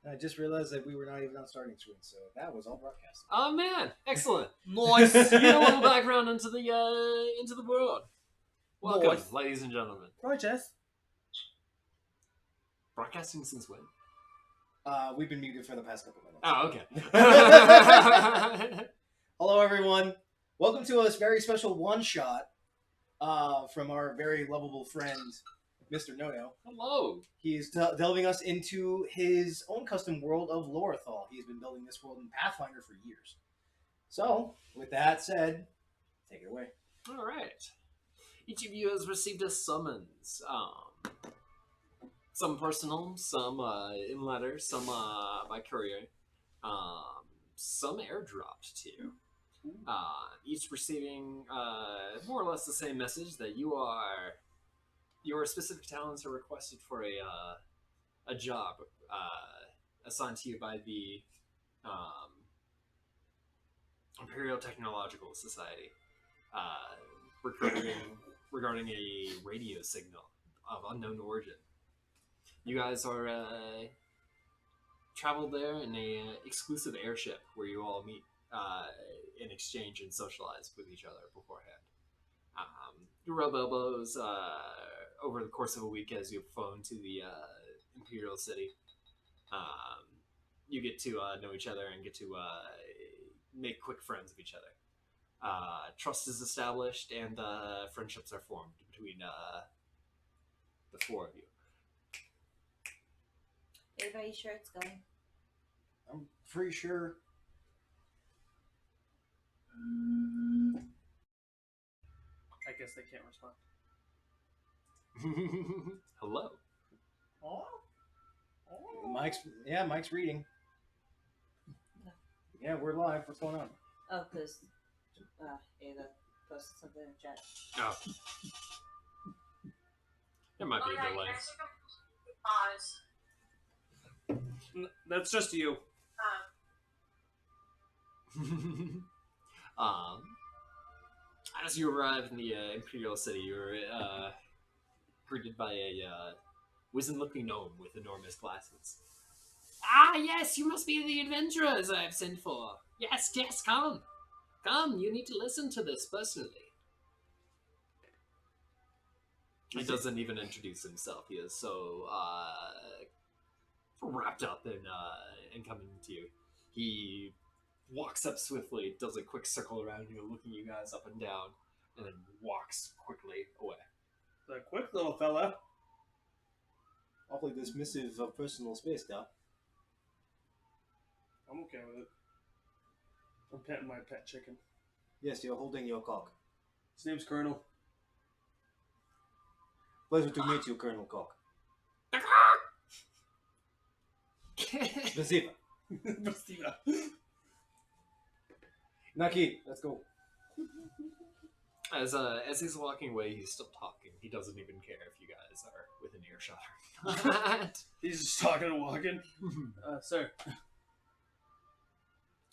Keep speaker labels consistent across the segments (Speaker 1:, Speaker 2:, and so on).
Speaker 1: And I just realized that we were not even on starting screen, so that was all broadcast.
Speaker 2: Oh man, excellent!
Speaker 3: Nice.
Speaker 2: You get a little background into the world. Welcome,
Speaker 3: Nice.
Speaker 2: ladies and gentlemen.
Speaker 3: Right, Jess.
Speaker 2: Broadcasting since when?
Speaker 1: We've been muted for the past couple minutes.
Speaker 2: Oh, okay.
Speaker 1: Hello, everyone. Welcome to a very special one-shot from our very lovable friend, Mr. Nono.
Speaker 2: Hello.
Speaker 1: He's delving us into his own custom world of Lorethal. He's been building this world in Pathfinder for years. So, with that said, take it away.
Speaker 2: All right. Each of you has received a summons. Some personal, some in letters, some by courier, some airdropped to you. Each receiving more or less the same message that your specific talents are requested for a job assigned to you by the Imperial Technological Society regarding a radio signal of unknown origin. You guys are traveled there in a exclusive airship where you all meet and exchange and socialize with each other beforehand. You rub elbows over the course of a week as you've flown to the Imperial City. You get to know each other and get to make quick friends of each other. Trust is established and friendships are formed between the four of you.
Speaker 4: Everybody sure it's going?
Speaker 1: I'm pretty sure.
Speaker 3: I guess they can't respond.
Speaker 2: Hello.
Speaker 3: Oh.
Speaker 1: Mike's reading.
Speaker 4: No.
Speaker 1: Yeah, we're live. What's going on?
Speaker 4: Oh, because Ava posted something in the chat.
Speaker 2: Oh. There might be a delay.
Speaker 3: That's just you.
Speaker 2: As you arrive in the Imperial City, you're greeted by a wizened-looking gnome with enormous glasses. Ah, yes, you must be the adventurers I've sent for. Yes, come. Come, you need to listen to this personally. He doesn't even introduce himself. He is so wrapped up in coming to you. He walks up swiftly, does a quick circle around you, looking you guys up and down, and then walks quickly away.
Speaker 3: The quick little fella.
Speaker 1: Awfully dismissive of personal space, though.
Speaker 3: I'm okay with it. I'm petting my pet chicken.
Speaker 1: Yes, you're holding your cock.
Speaker 3: His name's Colonel.
Speaker 1: Pleasure to meet you, Colonel Cock. Spasiba.
Speaker 3: Bastiva.
Speaker 1: Nakiti, let's go.
Speaker 2: As he's walking away, he's still talking. He doesn't even care if you guys are within earshot.
Speaker 3: He's just talking and walking. Sir.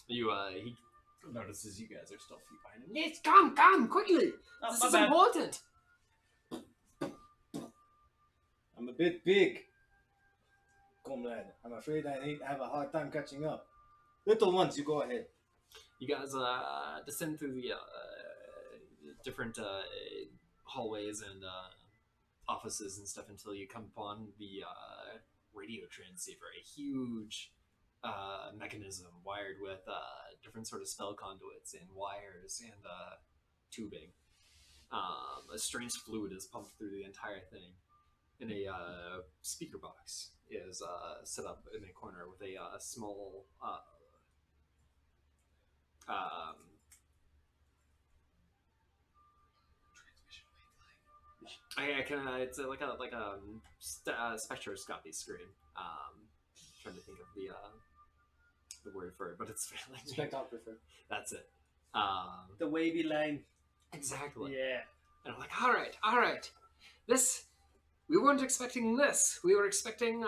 Speaker 2: He notices you guys are still behind him. Yes, come, quickly!
Speaker 3: Oh,
Speaker 2: This
Speaker 3: my
Speaker 2: is
Speaker 3: bad.
Speaker 2: important!
Speaker 1: I'm a bit big, comrade. I'm afraid I have a hard time catching up. Little ones, you go ahead.
Speaker 2: You guys descend through the different hallways and offices and stuff until you come upon the radio transceiver, a huge mechanism wired with different sort of spell conduits and wires and tubing. A strange fluid is pumped through the entire thing, and a speaker box is set up in a corner with a small it's like a spectroscopy screen. Trying to think of the word for it, but it's like
Speaker 1: Spectrographer.
Speaker 2: that's it.
Speaker 3: The wavy line.
Speaker 2: Exactly.
Speaker 3: Yeah.
Speaker 2: And I'm like, all right. We weren't expecting this. We were expecting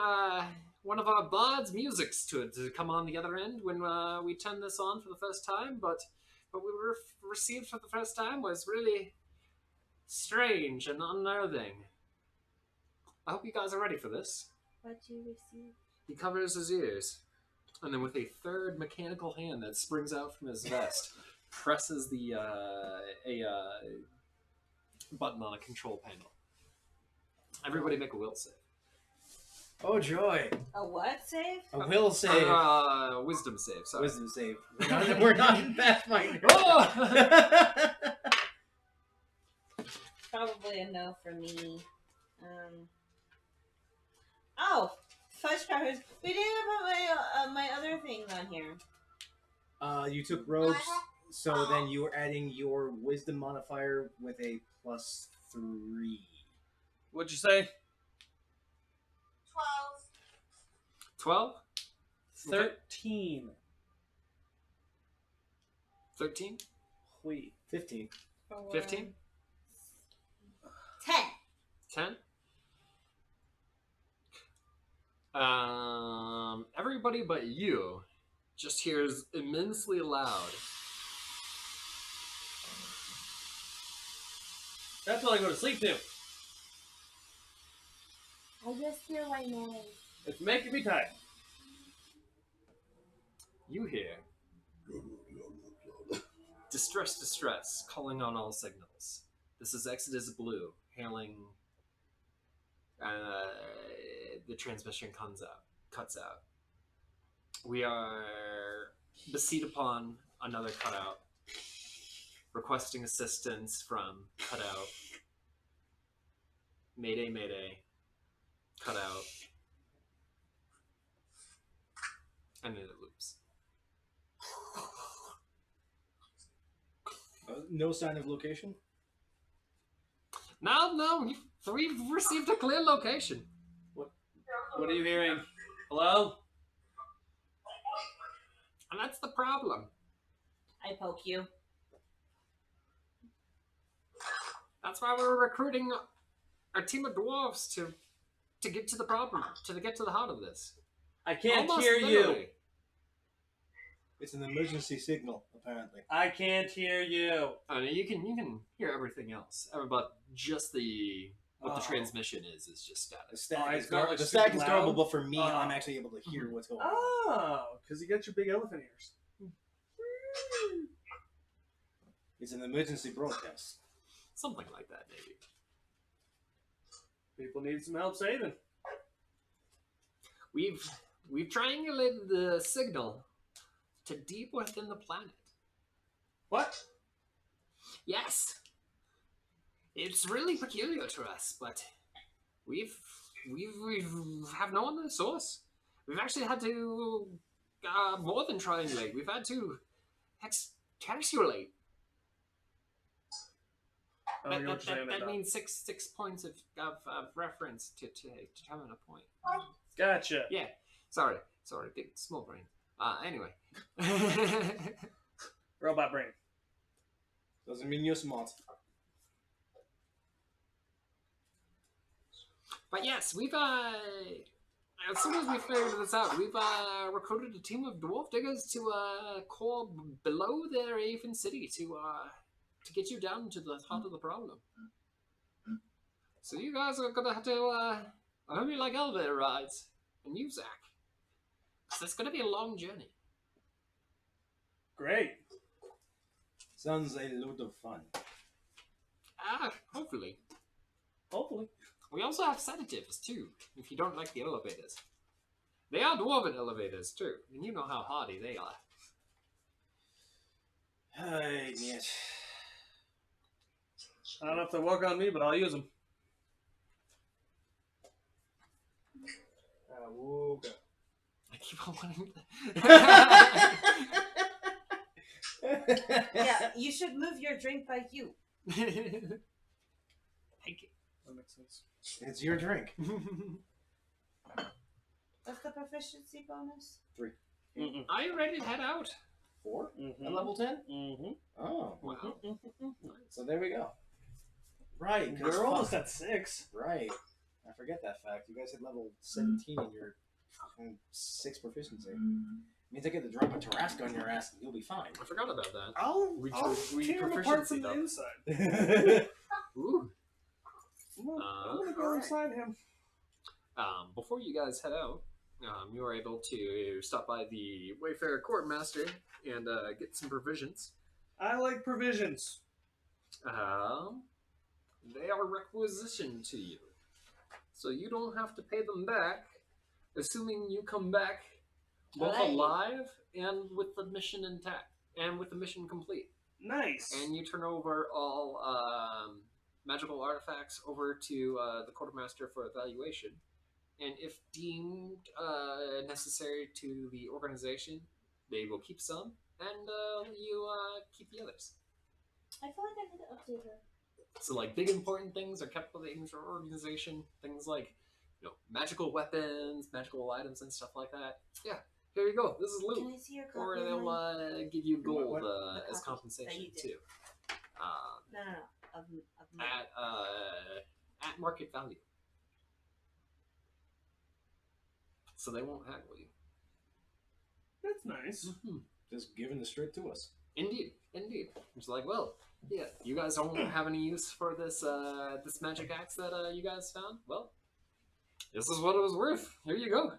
Speaker 2: one of our bards' musics to come on the other end when we turned this on for the first time, but what we received for the first time was really strange and unnerving. I hope you guys are ready for this.
Speaker 4: What'd you receive?
Speaker 2: He covers his ears, and then with a third mechanical hand that springs out from his vest, presses the button on a control panel. Everybody make a will save.
Speaker 1: Oh joy!
Speaker 4: A what save?
Speaker 1: A will save.
Speaker 2: Wisdom save. Sorry.
Speaker 1: Wisdom save. We're not in Pathfinder.
Speaker 2: Oh!
Speaker 4: Probably a no for me. Oh, fudge crackers. We didn't put my other things on here.
Speaker 1: You took robes, so then you were adding your wisdom modifier with a +3.
Speaker 3: What'd you say?
Speaker 2: 12?
Speaker 3: 13.
Speaker 2: 13?
Speaker 3: Wait.
Speaker 1: 15.
Speaker 2: 15?
Speaker 4: 10.
Speaker 2: 10? Everybody but you just hears immensely loud.
Speaker 3: That's all I go to sleep to.
Speaker 5: I just hear white noise.
Speaker 3: It's making me tired.
Speaker 2: You hear distress, calling on all signals. This is Exodus Blue, hailing. The transmission cuts out. We are beset upon another cutout, requesting assistance from cutout. Mayday, mayday, cutout, and then it loops.
Speaker 1: No sign of location?
Speaker 2: No, we've received a clear location.
Speaker 3: What are you hearing? Hello?
Speaker 2: And that's the problem.
Speaker 4: I poke you.
Speaker 2: That's why we're recruiting our team of dwarves to get to the problem, to get to the heart of this.
Speaker 3: I can't
Speaker 2: Almost
Speaker 3: hear you.
Speaker 2: literally.
Speaker 1: It's an emergency signal, apparently.
Speaker 3: I can't hear you.
Speaker 2: I mean, you can hear everything else, but just what the transmission is just static.
Speaker 1: The static,
Speaker 3: it's not like
Speaker 1: the static is
Speaker 3: super
Speaker 1: durable,
Speaker 3: loud?
Speaker 1: but for me, I'm actually able to hear what's going on.
Speaker 3: Oh, because you got your big elephant ears.
Speaker 1: It's an emergency broadcast.
Speaker 2: Something like that, maybe.
Speaker 3: People need some help saving.
Speaker 2: We've triangulated the signal to deep within the planet.
Speaker 3: What?
Speaker 2: Yes. It's really peculiar to us, but we have no other source. We've actually had to more than triangulate. We've had to textualate.
Speaker 3: I don't know what you're saying.
Speaker 2: That means six points of reference to determine a point.
Speaker 3: Gotcha.
Speaker 2: Yeah. Sorry, big small brain. Anyway.
Speaker 3: Robot brain.
Speaker 1: Doesn't mean you're smart.
Speaker 2: But yes, we've as soon as we figured this out, we've recruited a team of dwarf diggers to core below their Aven city to get you down to the heart of the problem. So you guys are gonna have to I hope you like elevator rides, and you, Zach. So it's gonna be a long journey.
Speaker 3: Great.
Speaker 1: Sounds a load of fun.
Speaker 2: Hopefully.
Speaker 3: Hopefully.
Speaker 2: We also have sedatives, too, if you don't like the elevators. They are dwarven elevators, too, and you know how hardy they are.
Speaker 1: Yes.
Speaker 3: I don't know if they work on me, but I'll use them.
Speaker 2: I keep on wanting
Speaker 4: Yeah, you should move your drink by you.
Speaker 2: Thank you.
Speaker 3: That makes sense.
Speaker 1: It's your drink.
Speaker 4: What's the proficiency bonus?
Speaker 1: 3.
Speaker 3: Mm-mm.
Speaker 2: Are you ready to head out?
Speaker 1: 4?
Speaker 3: Mm-hmm.
Speaker 1: At level 10?
Speaker 3: Mm-hmm.
Speaker 1: Oh.
Speaker 2: Wow.
Speaker 1: So there we go. Right. 'cause
Speaker 3: We're almost
Speaker 1: fuck.
Speaker 3: at 6.
Speaker 1: Right. I forget that fact. You guys hit level 17 in your 6 proficiency. Means I get to drop a Tarrasque on your ass and you'll be fine.
Speaker 2: I forgot about that.
Speaker 3: I'll
Speaker 2: We
Speaker 3: tear him apart
Speaker 2: proficiency
Speaker 3: from the
Speaker 2: though.
Speaker 3: inside.
Speaker 2: Ooh.
Speaker 3: I'm gonna go inside him.
Speaker 2: Before you guys head out, you are able to stop by the Wayfarer Quartermaster and get some provisions.
Speaker 3: I like provisions.
Speaker 2: They are requisitioned to you, so you don't have to pay them back, assuming you come back both
Speaker 4: Alright.
Speaker 2: alive and with the mission intact, and with the mission complete.
Speaker 3: Nice.
Speaker 2: And you turn over all magical artifacts over to the quartermaster for evaluation. And if deemed necessary to the organization, they will keep some, and you keep the others.
Speaker 5: I feel like I need to update her.
Speaker 2: So, like, big important things are kept by the organization. Things like, magical weapons, magical items, and stuff like that. Yeah, here you go. This is loot.
Speaker 4: Can I see your copy?
Speaker 2: Or
Speaker 4: of
Speaker 2: they'll
Speaker 4: mine?
Speaker 2: give you gold
Speaker 1: What?
Speaker 2: as
Speaker 4: The copy
Speaker 2: compensation
Speaker 4: that you did.
Speaker 2: too.
Speaker 4: No. Of mine.
Speaker 2: At market value. So they won't haggle you.
Speaker 3: That's nice.
Speaker 1: Just giving the straight to us.
Speaker 2: Indeed. It's like, well, yeah, you guys don't have any use for this this magic axe that you guys found? Well, this is what it was worth. Here you go.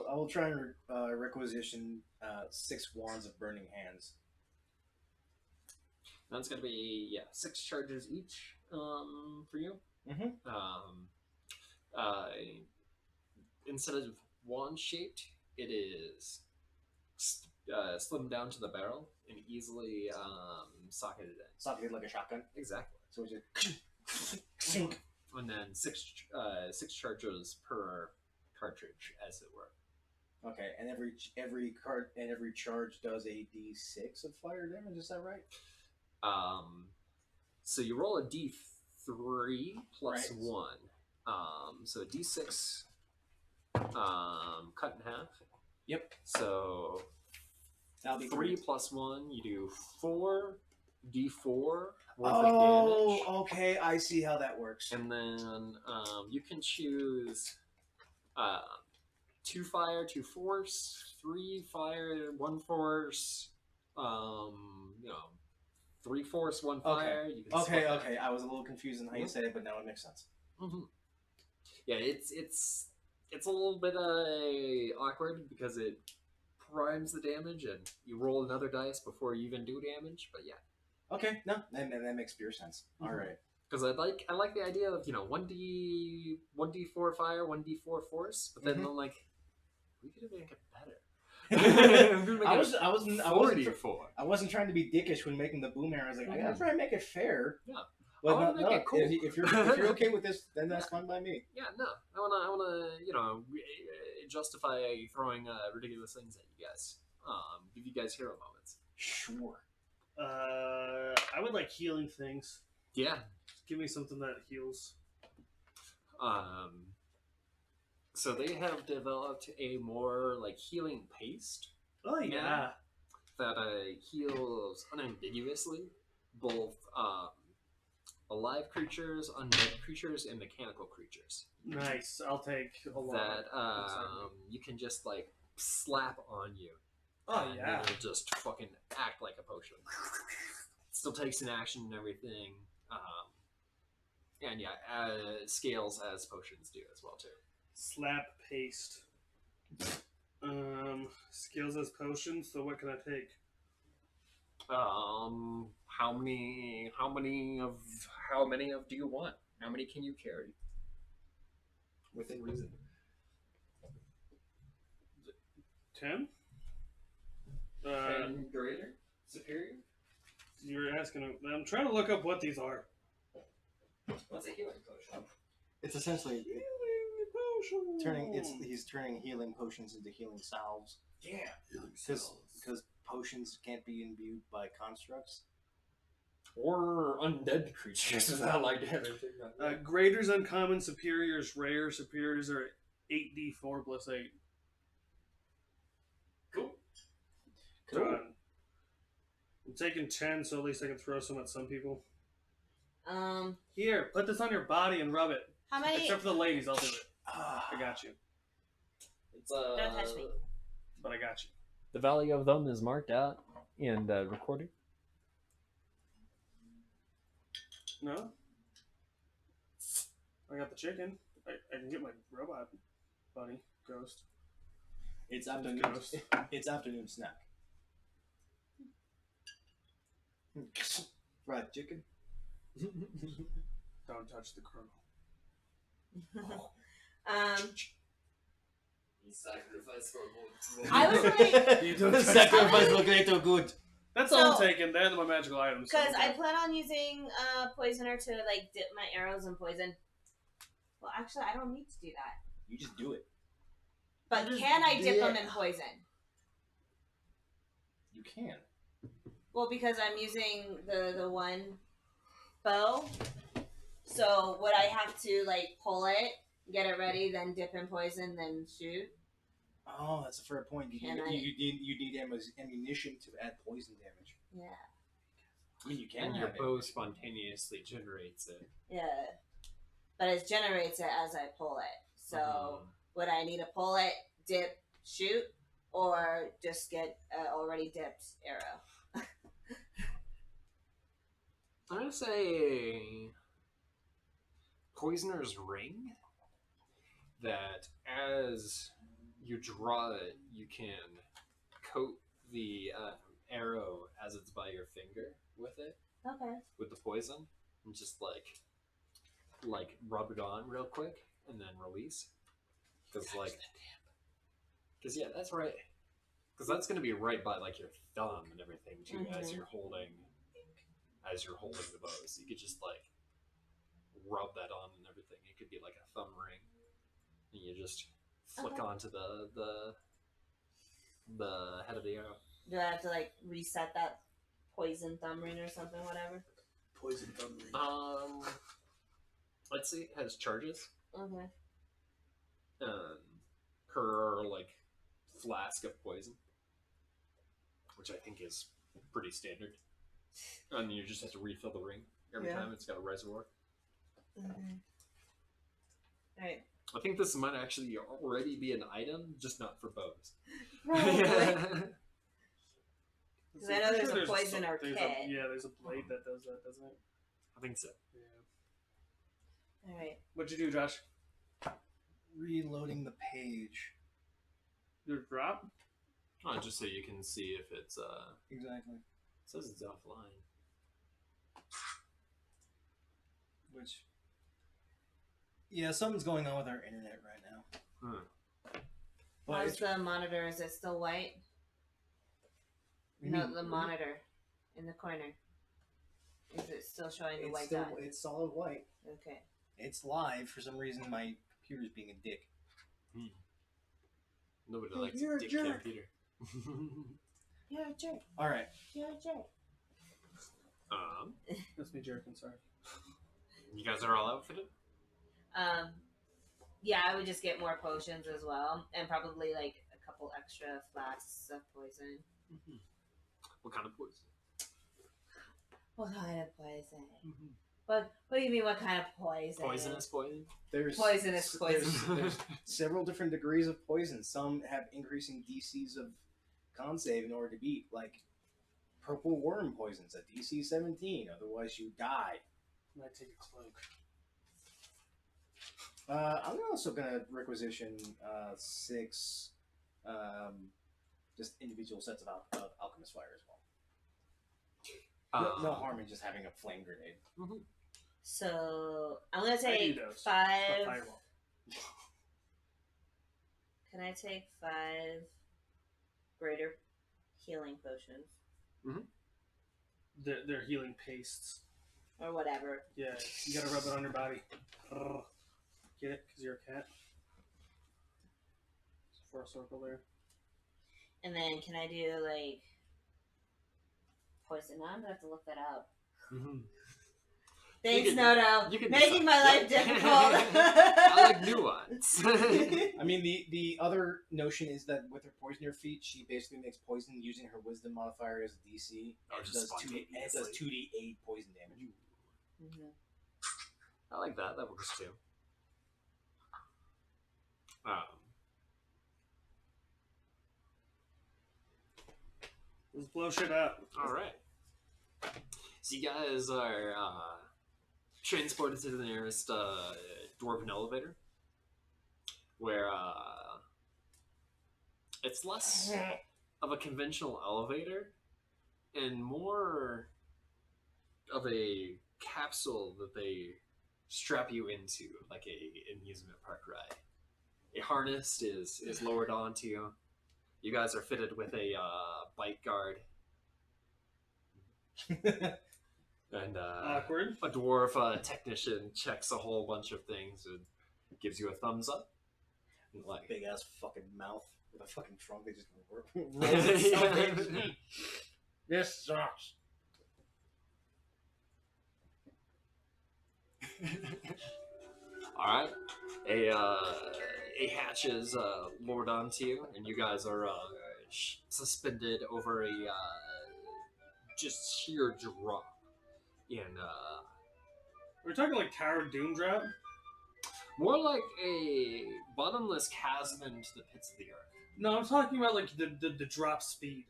Speaker 1: I will try and requisition 6 wands of burning hands.
Speaker 2: That's gonna be 6 charges each for you. Instead of wand shaped, it is slimmed down to the barrel and easily socketed in.
Speaker 1: Socketed like a shotgun.
Speaker 2: Exactly.
Speaker 1: So it's just sink.
Speaker 2: And then 6 charges per cartridge, as it were.
Speaker 1: Okay, and every charge does a d6 of fire damage. Is that right?
Speaker 2: So you roll a d3 plus
Speaker 1: Right.
Speaker 2: 1. So a d6 cut in half.
Speaker 1: Yep.
Speaker 2: So
Speaker 1: That'll be
Speaker 2: 3
Speaker 1: 3
Speaker 2: plus 1, you do 4 d4 worth
Speaker 1: Oh,
Speaker 2: of damage.
Speaker 1: okay. I see how that works.
Speaker 2: And then you can choose 2 fire, 2 force, 3 fire, 1 force, 3 force, 1 fire. You can split that.
Speaker 1: Okay. I was a little confused in how you said it, but now it makes sense.
Speaker 2: Mm-hmm. Yeah, it's a little bit awkward because it primes the damage and you roll another dice before you even do damage. But yeah,
Speaker 1: Okay, no, that makes pure sense.
Speaker 2: Mhm.
Speaker 1: All right.
Speaker 2: because I like the idea of 1d4 fire, 1d4 force, but then
Speaker 1: Mhm.
Speaker 2: I'm like, we could make it better.
Speaker 1: I wasn't
Speaker 2: 44.
Speaker 1: I wasn't trying to be dickish when making the boom arrow. I was like, I gotta try and make it fair.
Speaker 2: Yeah.
Speaker 1: But
Speaker 2: I wanna
Speaker 1: no,
Speaker 2: make it cool.
Speaker 1: if you're okay with this, then that's fine by me.
Speaker 2: Yeah, no, I wanna justify throwing ridiculous things at you guys. Give you guys hero moments.
Speaker 1: Sure.
Speaker 3: I would like healing things.
Speaker 2: Yeah.
Speaker 3: Give me something that heals.
Speaker 2: So they have developed a more healing paste
Speaker 3: Oh yeah.
Speaker 2: that heals unambiguously both alive creatures, undead creatures, and mechanical creatures.
Speaker 3: Nice. I'll take a lot.
Speaker 2: That you can just slap on you.
Speaker 3: Oh
Speaker 2: and
Speaker 3: yeah.
Speaker 2: it'll just fucking act like a potion. Still takes an action and everything. And yeah, scales as potions do as well too.
Speaker 3: Slap paste. Skills as potions. So what can I take?
Speaker 2: How many of do you want? How many can you carry? Within reason.
Speaker 3: 10.
Speaker 2: And greater? Superior?
Speaker 3: You're asking. I'm trying to look up what these are.
Speaker 2: What's a healing potion?
Speaker 1: It's essentially
Speaker 3: Healing potion.
Speaker 1: he's turning healing potions into healing salves.
Speaker 2: Yeah.
Speaker 1: Because potions can't be imbued by constructs.
Speaker 2: Or undead creatures without
Speaker 3: Greater's uncommon, superior's rare, superiors are 8d4 plus 8.
Speaker 2: Cool.
Speaker 3: I'm taking 10, so at least I can throw some at some people.
Speaker 4: Um,
Speaker 3: Here, put this on your body and rub it.
Speaker 4: how many?
Speaker 3: Except for the ladies, I'll do it. I got you.
Speaker 2: It's
Speaker 4: Don't touch me.
Speaker 3: But I got you.
Speaker 2: The value of them is marked out and recorded.
Speaker 3: No? I got the chicken. I can get my robot. Bunny, ghost.
Speaker 1: It's afternoon.
Speaker 3: Ghost.
Speaker 1: It's afternoon snack. Fried chicken.
Speaker 3: Don't touch the kernel.
Speaker 2: Sacrifice for
Speaker 4: I was like,
Speaker 3: You don't
Speaker 1: The
Speaker 3: touch
Speaker 1: sacrifice
Speaker 4: the-
Speaker 1: for greater good.
Speaker 3: That's
Speaker 4: So-
Speaker 3: all I'm taking. They're my magical items. so
Speaker 4: because
Speaker 3: I'm
Speaker 4: I
Speaker 3: good.
Speaker 4: plan on using poisoner to like dip my arrows in poison. Well, actually, I don't need to do that.
Speaker 1: You just do it.
Speaker 4: But
Speaker 1: Just
Speaker 4: can I dip them
Speaker 1: dip.
Speaker 4: in poison?
Speaker 1: You can.
Speaker 4: Well, because I'm using the one bow. So would I have to like pull it, get it ready, then dip in poison, then shoot?
Speaker 1: Oh, that's a fair point. You
Speaker 4: Can
Speaker 1: need,
Speaker 4: I-
Speaker 1: you need ammunition to add poison damage.
Speaker 4: Yeah.
Speaker 1: I mean, you can
Speaker 2: And your
Speaker 1: have
Speaker 2: bow
Speaker 1: it.
Speaker 2: spontaneously generates it.
Speaker 4: Yeah. But it generates it as I pull it. So would I need to pull it, dip, shoot, or just get already dipped arrow?
Speaker 2: I'm gonna say Poisoner's Ring. That as you draw it, you can coat the arrow as it's by your finger with it,
Speaker 4: Okay.
Speaker 2: with the poison, and just like rub it on real quick and then release. Because yeah, that's right. Because that's gonna be right by like your thumb and everything too, as you're holding the bow. So you could just like rub that on and everything. It could be like a thumb ring, and you just flick
Speaker 4: Okay.
Speaker 2: onto the head of the arrow.
Speaker 4: Do I have to like reset that poison thumb ring or something, whatever?
Speaker 3: Poison thumb ring.
Speaker 2: Let's see, it has charges.
Speaker 4: Okay.
Speaker 2: Per like flask of poison, which I think is pretty standard. And you just have to refill the ring every
Speaker 4: Yeah.
Speaker 2: time. It's got a reservoir.
Speaker 4: Okay. Alright.
Speaker 2: I think this might actually already be an item, just not for bows.
Speaker 4: Probably. Because I know
Speaker 3: I'm
Speaker 4: there's
Speaker 3: sure
Speaker 4: a poison or
Speaker 3: there's
Speaker 4: kit.
Speaker 3: there's a blade that does that, doesn't it?
Speaker 2: I think so.
Speaker 3: Yeah.
Speaker 4: Alright.
Speaker 3: What'd you do, Josh?
Speaker 1: Reloading the page.
Speaker 3: Your drop?
Speaker 2: Oh, just so you can see if it's
Speaker 1: Exactly.
Speaker 2: it says it's offline.
Speaker 1: Which. Yeah, something's going on with our internet right now. But
Speaker 4: How's
Speaker 1: it's,
Speaker 4: the monitor? Is it still white?
Speaker 1: you
Speaker 4: No,
Speaker 1: mean-
Speaker 4: the monitor in the corner. Is it still showing the
Speaker 1: it's
Speaker 4: white
Speaker 1: still,
Speaker 4: dot?
Speaker 1: it's solid white.
Speaker 4: Okay.
Speaker 1: It's live. For some reason, my computer's being a dick.
Speaker 2: Nobody
Speaker 1: Hey,
Speaker 2: likes
Speaker 1: you're
Speaker 2: a
Speaker 1: a
Speaker 2: dick
Speaker 1: jerk.
Speaker 2: computer.
Speaker 4: You're a jerk.
Speaker 1: All right.
Speaker 4: You're a jerk.
Speaker 3: That's me jerking, sorry.
Speaker 2: You guys are all outfitted?
Speaker 4: Yeah, I would just get more potions as well, and probably like a couple extra flasks of poison.
Speaker 2: What kind of poison?
Speaker 4: What kind of poison? What do you mean? What kind of poison?
Speaker 2: Poisonous poison?
Speaker 1: There's
Speaker 4: Poisonous poison.
Speaker 1: There's several different degrees of poison. Some have increasing DCs of con save in order to beat, like purple worm poisons at DC 17. Otherwise, you die.
Speaker 3: I might take a cloak.
Speaker 1: I'm also gonna requisition 6, just individual sets of alchemist fire as well. No harm in just having a flame grenade.
Speaker 4: So I'm gonna
Speaker 3: I
Speaker 4: take
Speaker 3: do those.
Speaker 4: 5.
Speaker 3: But fireball.
Speaker 4: Can I take 5 greater healing potions
Speaker 3: They're healing pastes.
Speaker 4: or whatever?
Speaker 3: Yeah, you gotta rub it on your body. Get it? Because you're a cat. For a circle there.
Speaker 4: And then can I do like poison? Now I'm gonna have to look that up. Thanks,
Speaker 2: can-
Speaker 4: Noto.
Speaker 2: you can
Speaker 4: Making my
Speaker 2: decide.
Speaker 4: life difficult.
Speaker 2: I like nuance.
Speaker 1: I mean, the other notion is that with her poisoner feat, she basically makes poison using her wisdom modifier as a DC.
Speaker 2: Oh,
Speaker 1: And
Speaker 2: just
Speaker 1: it does 2d8 poison damage.
Speaker 4: Mhm.
Speaker 2: I like that. That works too.
Speaker 3: Let's blow shit up.
Speaker 2: All right. So you guys are transported to the nearest dwarven elevator, where it's less of a conventional elevator and more of a capsule that they strap you into, like a amusement park ride. A harness is lowered onto you. You guys are fitted with a bite guard. And
Speaker 3: Awkward.
Speaker 2: a dwarf technician checks a whole bunch of things and gives you a thumbs up. And like,
Speaker 1: Big ass fucking mouth with a fucking trunk. They just roll itself in. This sucks.
Speaker 2: all right, a hatch is lowered onto you, and you guys are suspended over a just sheer drop in
Speaker 3: We're talking like Tower of Doom drop.
Speaker 2: more like a bottomless chasm into the pits of the earth.
Speaker 3: No, I'm talking about like the drop speed.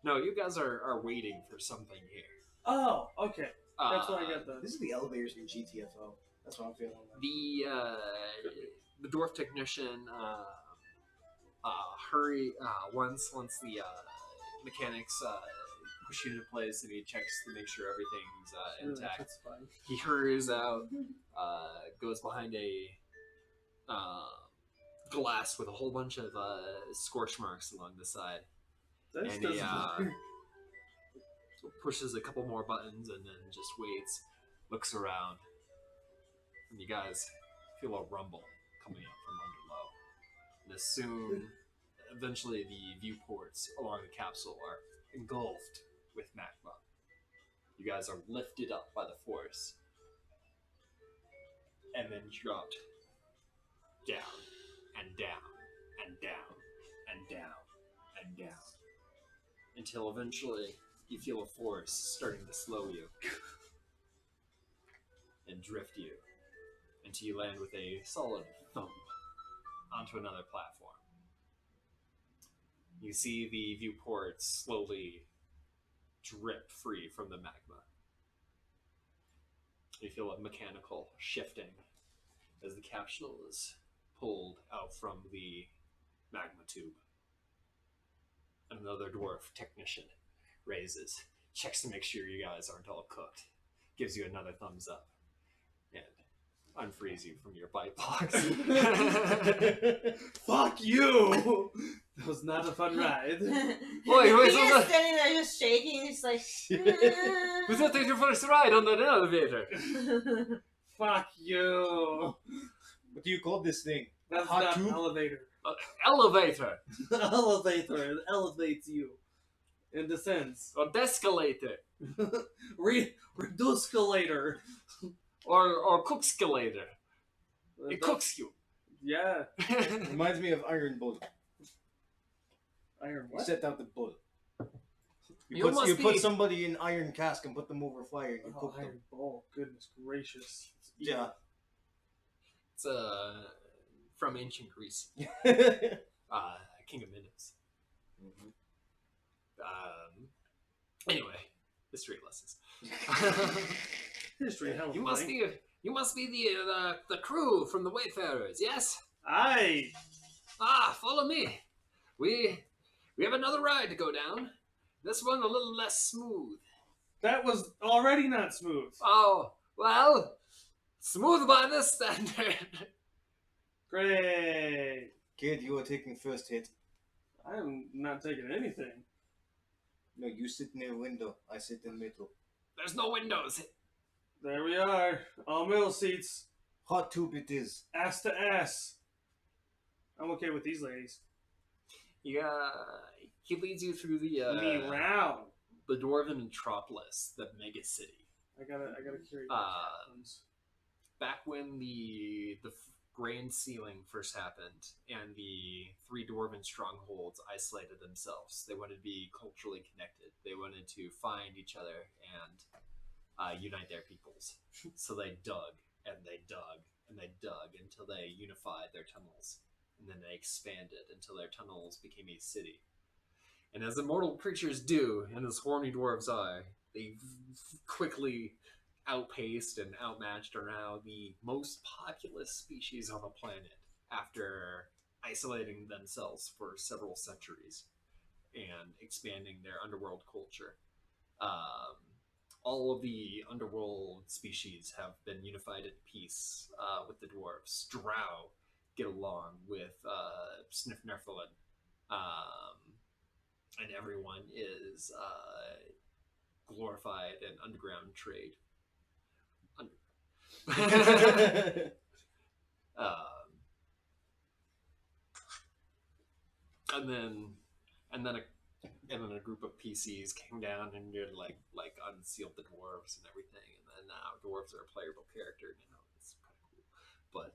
Speaker 2: No, you guys are waiting for something here.
Speaker 3: Oh, okay. That's why I got that.
Speaker 1: This is the elevators in GTFO. That's what I'm feeling like.
Speaker 2: The dwarf technician hurry once the mechanics push you into place, and he checks to make sure everything's intact.
Speaker 3: That's fine.
Speaker 2: He hurries out, goes behind a glass with a whole bunch of scorch marks along the side,
Speaker 3: This
Speaker 2: and
Speaker 3: doesn't
Speaker 2: he
Speaker 3: matter.
Speaker 2: pushes a couple more buttons and then just waits, looks around, and you guys feel a rumble coming up from under low. And as soon, eventually, the viewports along the capsule are engulfed with magma. You guys are lifted up by the force and then dropped down and down and down and down and down until eventually you feel a force starting to slow you and drift you until you land with a solid thump onto another platform. You see the viewports slowly drip free from the magma. You feel a mechanical shifting as the capsule is pulled out from the magma tube. Another dwarf technician raises, checks to make sure you guys aren't all cooked, gives you another thumbs up, and unfreeze you from your bite box.
Speaker 3: Fuck you! That was not a fun ride.
Speaker 2: Wait,
Speaker 4: He's
Speaker 2: so
Speaker 4: just standing there just shaking. He's like,
Speaker 2: Was that your first ride on that elevator?
Speaker 3: Fuck you!
Speaker 1: What do you call this thing?
Speaker 3: That's
Speaker 1: Hot
Speaker 3: not
Speaker 1: tube?
Speaker 3: elevator.
Speaker 2: Elevator!
Speaker 3: Elevator. It elevates you. And descends.
Speaker 2: Or descalator?
Speaker 3: Reducelator.
Speaker 2: Or cookscalator? It cooks you.
Speaker 3: Yeah.
Speaker 1: Reminds me of Iron Bull.
Speaker 3: Iron
Speaker 1: You
Speaker 3: what?
Speaker 1: set out the bull.
Speaker 2: You
Speaker 1: You
Speaker 2: must
Speaker 1: put
Speaker 2: be-
Speaker 1: somebody in iron cask and put them over fire and you
Speaker 3: Oh,
Speaker 1: cook them.
Speaker 3: Iron Ball. Goodness gracious.
Speaker 1: Yeah.
Speaker 2: It's from ancient Greece. King of Minos. Anyway, history lessons.
Speaker 3: History, hell of
Speaker 2: You
Speaker 3: a
Speaker 2: must
Speaker 3: thing.
Speaker 2: be the crew from the Wayfarers, yes?
Speaker 3: Aye.
Speaker 2: Follow me. We have another ride to go down. This one a little less smooth.
Speaker 3: That was already not smooth.
Speaker 2: Oh, well, smooth by this standard.
Speaker 3: Great.
Speaker 1: Kid, you are taking first hit.
Speaker 3: I am not taking anything.
Speaker 1: No, you sit near window. I sit in middle.
Speaker 2: There's no windows.
Speaker 3: There we are. All middle seats.
Speaker 1: Hot tube it is.
Speaker 3: Ass to ass. I'm okay with these ladies.
Speaker 2: Yeah, he leads you through
Speaker 3: Me round.
Speaker 2: the dwarven metropolis, the mega city.
Speaker 3: I gotta carry these.
Speaker 2: Back when the grand sealing first happened and the three dwarven strongholds isolated themselves, they wanted to be culturally connected. They wanted to find each other and unite their peoples. So they dug and they dug and they dug until they unified their tunnels. And then they expanded until their tunnels became a city. And as immortal creatures do, and as horny dwarves are, they quickly outpaced and outmatched are now the most populous species on the planet. after isolating themselves for several centuries and expanding their underworld culture. All of the underworld species have been unified in peace with the dwarves. Drow get along with Snifnerflin. And everyone is glorified in underground trade. And then a group of PCs came down and did like unsealed the dwarves and everything, and then now dwarves are a playable character now. It's kind of cool. But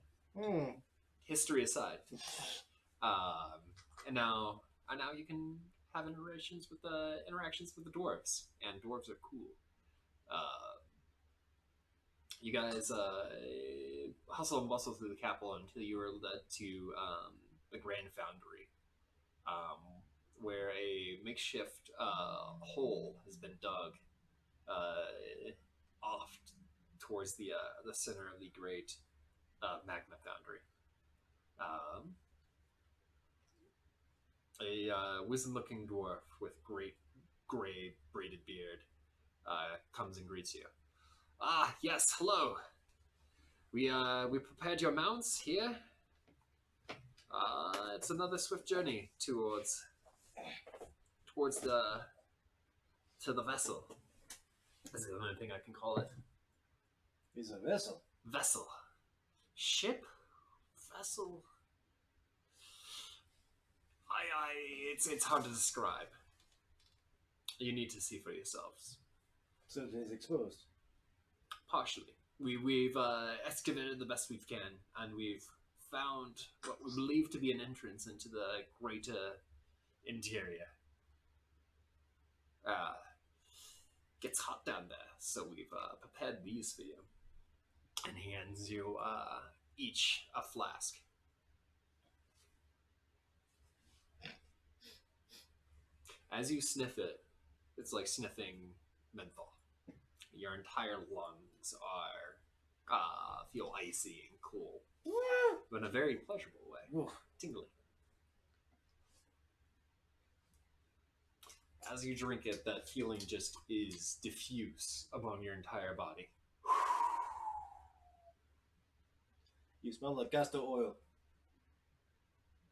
Speaker 2: history aside, and now you can have interactions with the dwarves, and dwarves are cool. You guys hustle and bustle through the capital until you are led to the Grand Foundry, where a makeshift hole has been dug off towards the center of the great magma foundry. A wizened-looking dwarf with great gray braided beard comes and greets you. Ah, yes, hello. We prepared your mounts here. It's another swift journey towards the vessel. Is the only thing I can call it.
Speaker 1: It's a vessel.
Speaker 2: Vessel. Ship? Vessel? It's hard to describe. You need to see for yourselves.
Speaker 1: So it is exposed.
Speaker 2: Partially. We've excavated the best we can, and we've found what we believe to be an entrance into the greater interior. Gets hot down there, so we've prepared these for you. And hands you each a flask. As you sniff it, it's like sniffing menthol. Your entire lungs are feel icy and cool, but in a very pleasurable way. Tingly. As you drink it, that feeling just is diffuse among your entire body.
Speaker 1: You smell like castor oil.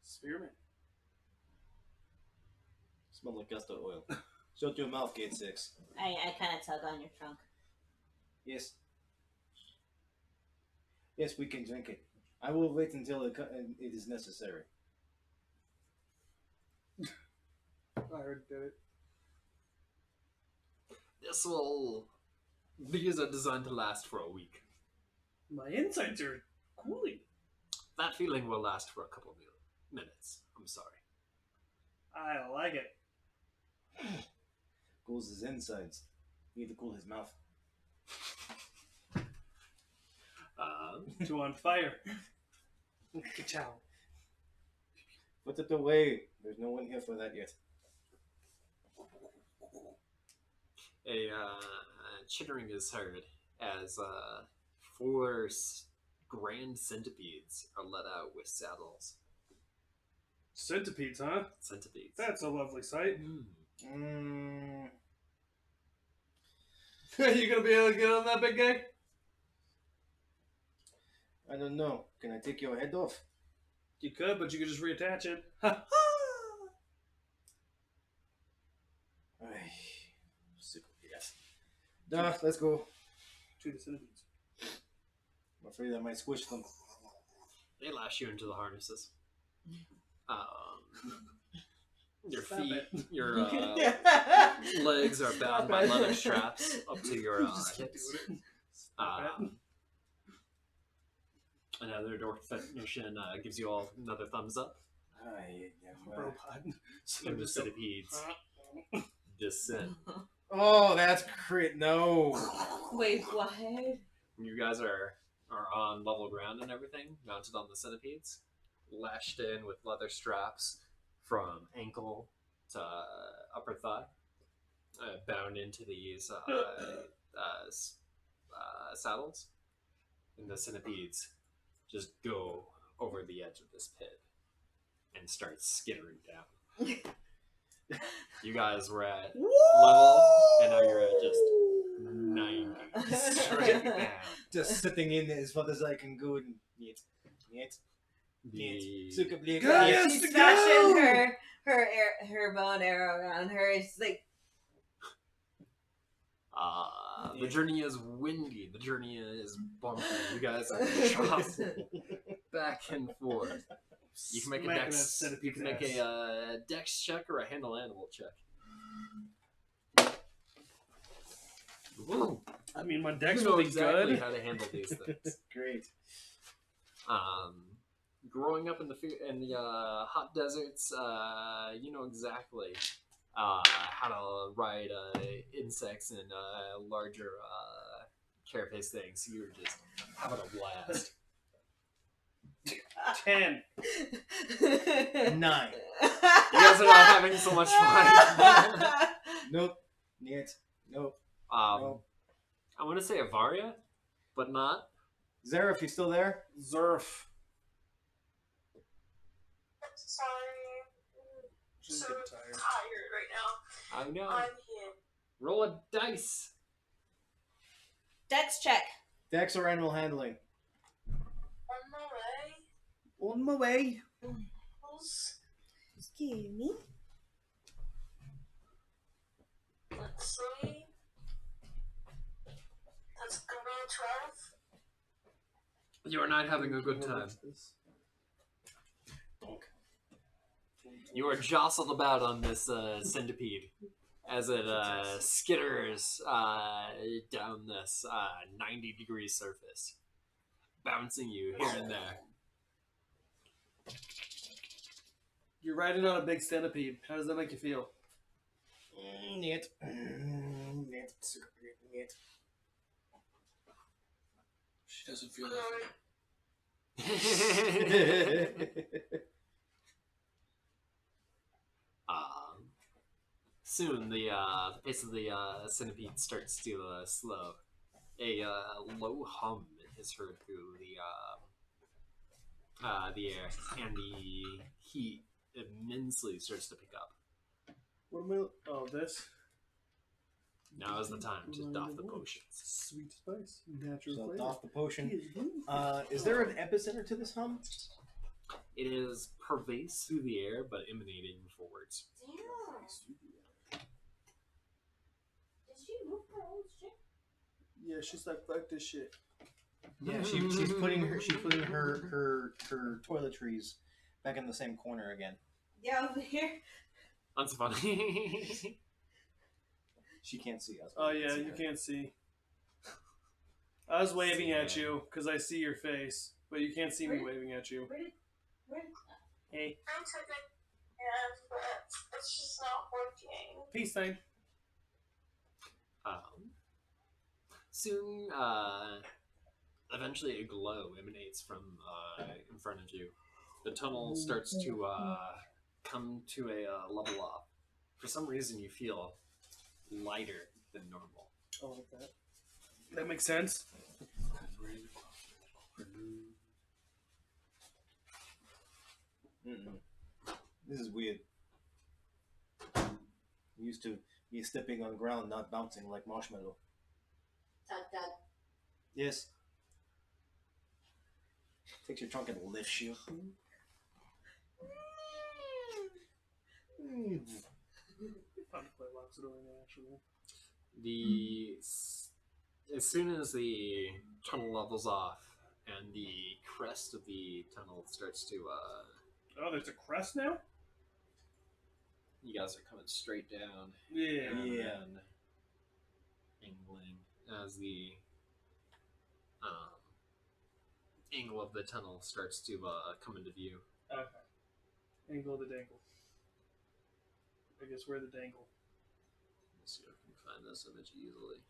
Speaker 3: Spearmint.
Speaker 1: Smell like castor oil. Shut your mouth, Gate 6.
Speaker 4: I kind of tug on your trunk.
Speaker 1: Yes. Yes, we can drink it. I will wait until it is necessary.
Speaker 3: I heard it.
Speaker 2: These are designed to last for a week.
Speaker 3: My insides are cooling.
Speaker 2: That feeling will last for a couple of minutes. I'm sorry.
Speaker 3: I like it.
Speaker 1: Cools his insides. Need to cool his mouth.
Speaker 3: Two on fire. Ka-chow.
Speaker 1: Put it away. There's no one here for that yet.
Speaker 2: A chittering is heard as 4 grand centipedes are let out with saddles.
Speaker 3: Centipedes, huh?
Speaker 2: Centipedes.
Speaker 3: That's a lovely sight.
Speaker 2: You gonna be able to get on that big guy?
Speaker 1: I don't know. Can I take your head off?
Speaker 3: You could, but you could just reattach it.
Speaker 1: Sick of yes. Nah, let's go.
Speaker 3: To the centipedes.
Speaker 1: I'm afraid I might squish them.
Speaker 2: They lash you into the harnesses. Your
Speaker 3: Stop
Speaker 2: feet,
Speaker 3: it.
Speaker 2: your legs are bound by leather straps up to your hips. Another door technician gives you all another thumbs up.
Speaker 3: Robot.
Speaker 2: And the centipedes descend.
Speaker 1: Oh, that's crit. No.
Speaker 4: Wait, what?
Speaker 2: You guys are on level ground and everything, mounted on the centipedes, lashed in with leather straps from ankle to upper thigh, bound into these saddles, and the centipedes just go over the edge of this pit and starts skittering down. You guys were at level, and now you're at just 90 straight down.
Speaker 1: Just sitting in as far as I can go. And niet.
Speaker 2: The
Speaker 3: Yes,
Speaker 4: She's
Speaker 3: to
Speaker 4: smashing
Speaker 3: go!
Speaker 4: her bow and arrow around her. It's like
Speaker 2: the journey is windy. The journey is bumpy. You guys are jostling back and forth. You can make a
Speaker 3: Smacking
Speaker 2: dex.
Speaker 3: that centipede's
Speaker 2: You can make
Speaker 3: ass.
Speaker 2: a dex check or a handle animal check. Woo.
Speaker 3: I mean, my dex
Speaker 2: You know
Speaker 3: will be
Speaker 2: exactly
Speaker 3: good.
Speaker 2: how to handle these things.
Speaker 1: Great.
Speaker 2: Growing up in the hot deserts, you know exactly how to ride insects and larger carapace things. You were just having a blast.
Speaker 3: 10.
Speaker 1: 9.
Speaker 2: You guys are not having so much fun.
Speaker 1: Nope. Niet. Nope.
Speaker 2: I want to say Avaria, but not.
Speaker 1: Zareth, you still there?
Speaker 3: Zerf.
Speaker 6: Sorry.
Speaker 3: She's
Speaker 6: So
Speaker 3: getting tired.
Speaker 6: tired right now.
Speaker 2: I know.
Speaker 6: I'm here.
Speaker 2: Roll a dice.
Speaker 4: Dex check.
Speaker 1: Dex or animal handling?
Speaker 6: On my way.
Speaker 3: On my way.
Speaker 4: Excuse me.
Speaker 6: Let's see. That's gonna be a 12.
Speaker 2: You are not having a good time. You are jostled about on this centipede as it skitters down this 90-degree surface, bouncing you here and there.
Speaker 3: You're riding on a big centipede. How does that make you feel?
Speaker 1: Niet. Niet. Niet.
Speaker 3: She doesn't feel
Speaker 2: Soon the pace of the centipede starts to slow. A low hum is heard through the air, and the heat immensely starts to pick up.
Speaker 3: What am I? Oh, this.
Speaker 2: Now is the time to doff the potions.
Speaker 3: Sweet spice. Natural
Speaker 1: So
Speaker 3: flavor.
Speaker 1: doff the potion. Is there an epicenter to this hum?
Speaker 2: It is pervasive through the air, but emanating forwards.
Speaker 5: Damn. Did she move her old shit?
Speaker 3: Yeah, she's like, fuck this shit.
Speaker 1: Yeah, she's putting her toiletries back in the same corner again.
Speaker 4: Yeah, over here.
Speaker 2: That's funny.
Speaker 1: She can't see us.
Speaker 3: Oh yeah, you can't see. I was waving at you because I see your face, but you can't see me waving at you.
Speaker 5: Where
Speaker 3: Hey,
Speaker 6: I took it, yeah, but it's just not working.
Speaker 3: peace sign.
Speaker 2: Soon, eventually a glow emanates from in front of you. The tunnel starts to come to a level up. For some reason, you feel lighter than normal.
Speaker 3: Oh, like that. That makes sense.
Speaker 1: This is weird. We used to be stepping on ground, not bouncing like marshmallow.
Speaker 5: Dad.
Speaker 1: Yes. Takes your trunk and lifts you.
Speaker 3: Fun to play lots of doing actually.
Speaker 2: As soon as the tunnel levels off and the crest of the tunnel starts to
Speaker 3: Oh, there's a crest now?
Speaker 2: you guys are coming straight down
Speaker 3: Yeah.
Speaker 2: and
Speaker 1: Yeah.
Speaker 2: then angling as the angle of the tunnel starts to come into view.
Speaker 3: Okay. Angle of the dangle. I guess we're the dangle.
Speaker 2: Let's see if I can find this image easily.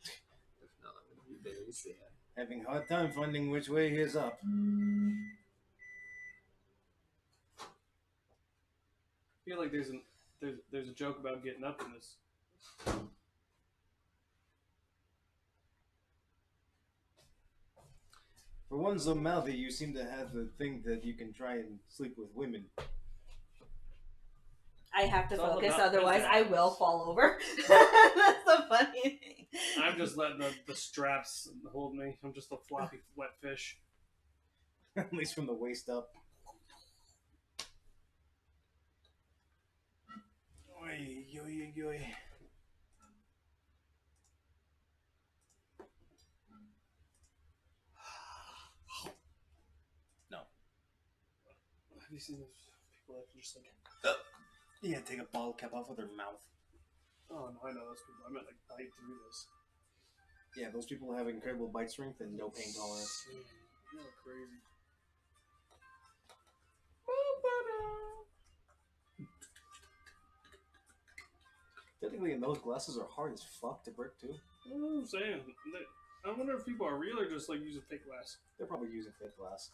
Speaker 2: If not, I'm going to be very sad.
Speaker 1: Having a hard time finding which way is up.
Speaker 3: I feel like there's a joke about getting up in this.
Speaker 1: For one so mouthy, you seem to have the thing that you can try and sleep with women.
Speaker 4: I have to
Speaker 3: It's all
Speaker 4: focus,
Speaker 3: about
Speaker 4: otherwise I will
Speaker 3: pizzazz.
Speaker 4: fall over. That's the funny thing.
Speaker 3: I'm just letting the straps hold me. I'm just a floppy wet fish.
Speaker 1: At least from the waist up. Oy, oy, oy, oy. No.
Speaker 3: Have you seen those people that can just like...
Speaker 1: Yeah, take a bottle cap off of their mouth.
Speaker 3: Oh, no, I know those people. I meant like bite through this.
Speaker 1: Yeah, those people have incredible bite strength and no pain tolerance.
Speaker 3: You're crazy.
Speaker 1: Technically, and those glasses are hard as fuck to break too.
Speaker 3: That's what I'm saying. I wonder if people are real or just like using fake glass.
Speaker 1: They're probably using fake glass.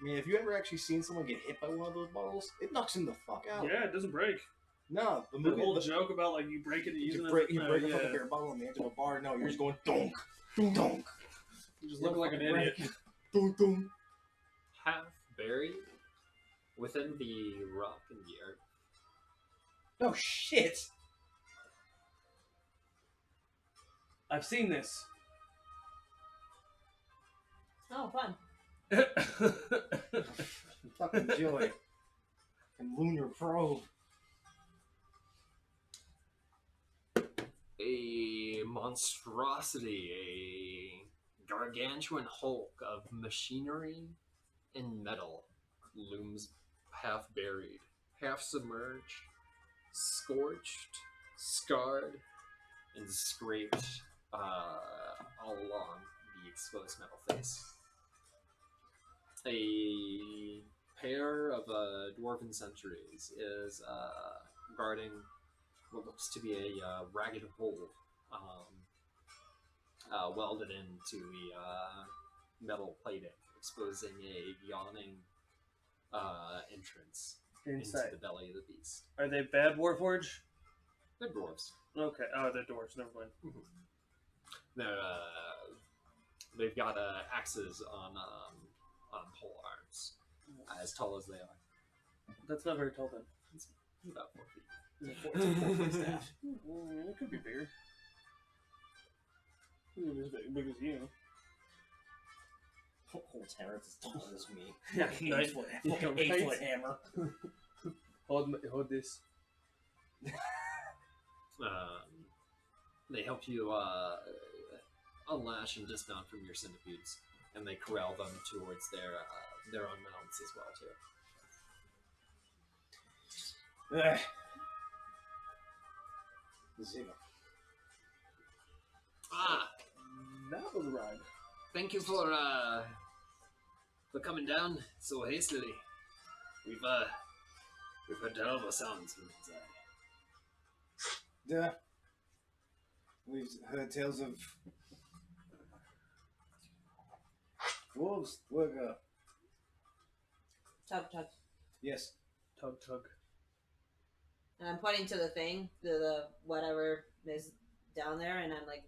Speaker 1: I mean, if you ever actually seen someone get hit by one of those bottles, it knocks them the fuck out.
Speaker 3: Yeah, it doesn't break.
Speaker 1: No, the
Speaker 3: The
Speaker 1: movie.
Speaker 3: whole joke about like you break it and
Speaker 1: You
Speaker 3: using
Speaker 1: break,
Speaker 3: it.
Speaker 1: you break a fucking beer bottle on the edge of a bar. No, you're just going donk, donk.
Speaker 3: You just look like an idiot.
Speaker 1: Donk, donk.
Speaker 2: Half buried within the rock and the earth.
Speaker 1: Oh shit!
Speaker 3: I've seen this.
Speaker 4: Oh, fun.
Speaker 1: Fucking joy. And lunar probe.
Speaker 2: A monstrosity, a gargantuan hulk of machinery and metal looms half buried, half submerged, scorched, scarred, and scraped all along the exposed metal face. A pair of dwarven sentries is guarding what looks to be a ragged hole welded into the metal plating, exposing a yawning entrance into
Speaker 3: Inside.
Speaker 2: the belly of the beast.
Speaker 3: Are they bad Warforge?
Speaker 2: They're dwarves.
Speaker 3: Okay. Oh, they're dwarves. Never mind.
Speaker 2: They're they've got axes on pole arms, as tall as they are.
Speaker 3: That's not very tall then.
Speaker 2: About 4 feet.
Speaker 1: It's a 4-foot staff.
Speaker 3: It could be bigger. It could be as big as you.
Speaker 1: Whole Terrence is tall as me.
Speaker 3: Yeah,
Speaker 1: Fucking 8-foot, fucking 8-foot hammer.
Speaker 3: Hold this.
Speaker 2: They help you unlash and dismount from your centipedes, and they corral them towards their own mounts as well too.
Speaker 1: Zero.
Speaker 3: That was a ride.
Speaker 2: Thank you for coming down so hastily. We've heard terrible sounds from inside.
Speaker 1: Yeah. We've heard tales of wolves. Look,
Speaker 4: Tug, tug.
Speaker 1: yes.
Speaker 3: Tug, tug.
Speaker 4: And I'm pointing to the thing, the whatever is down there, and I'm like,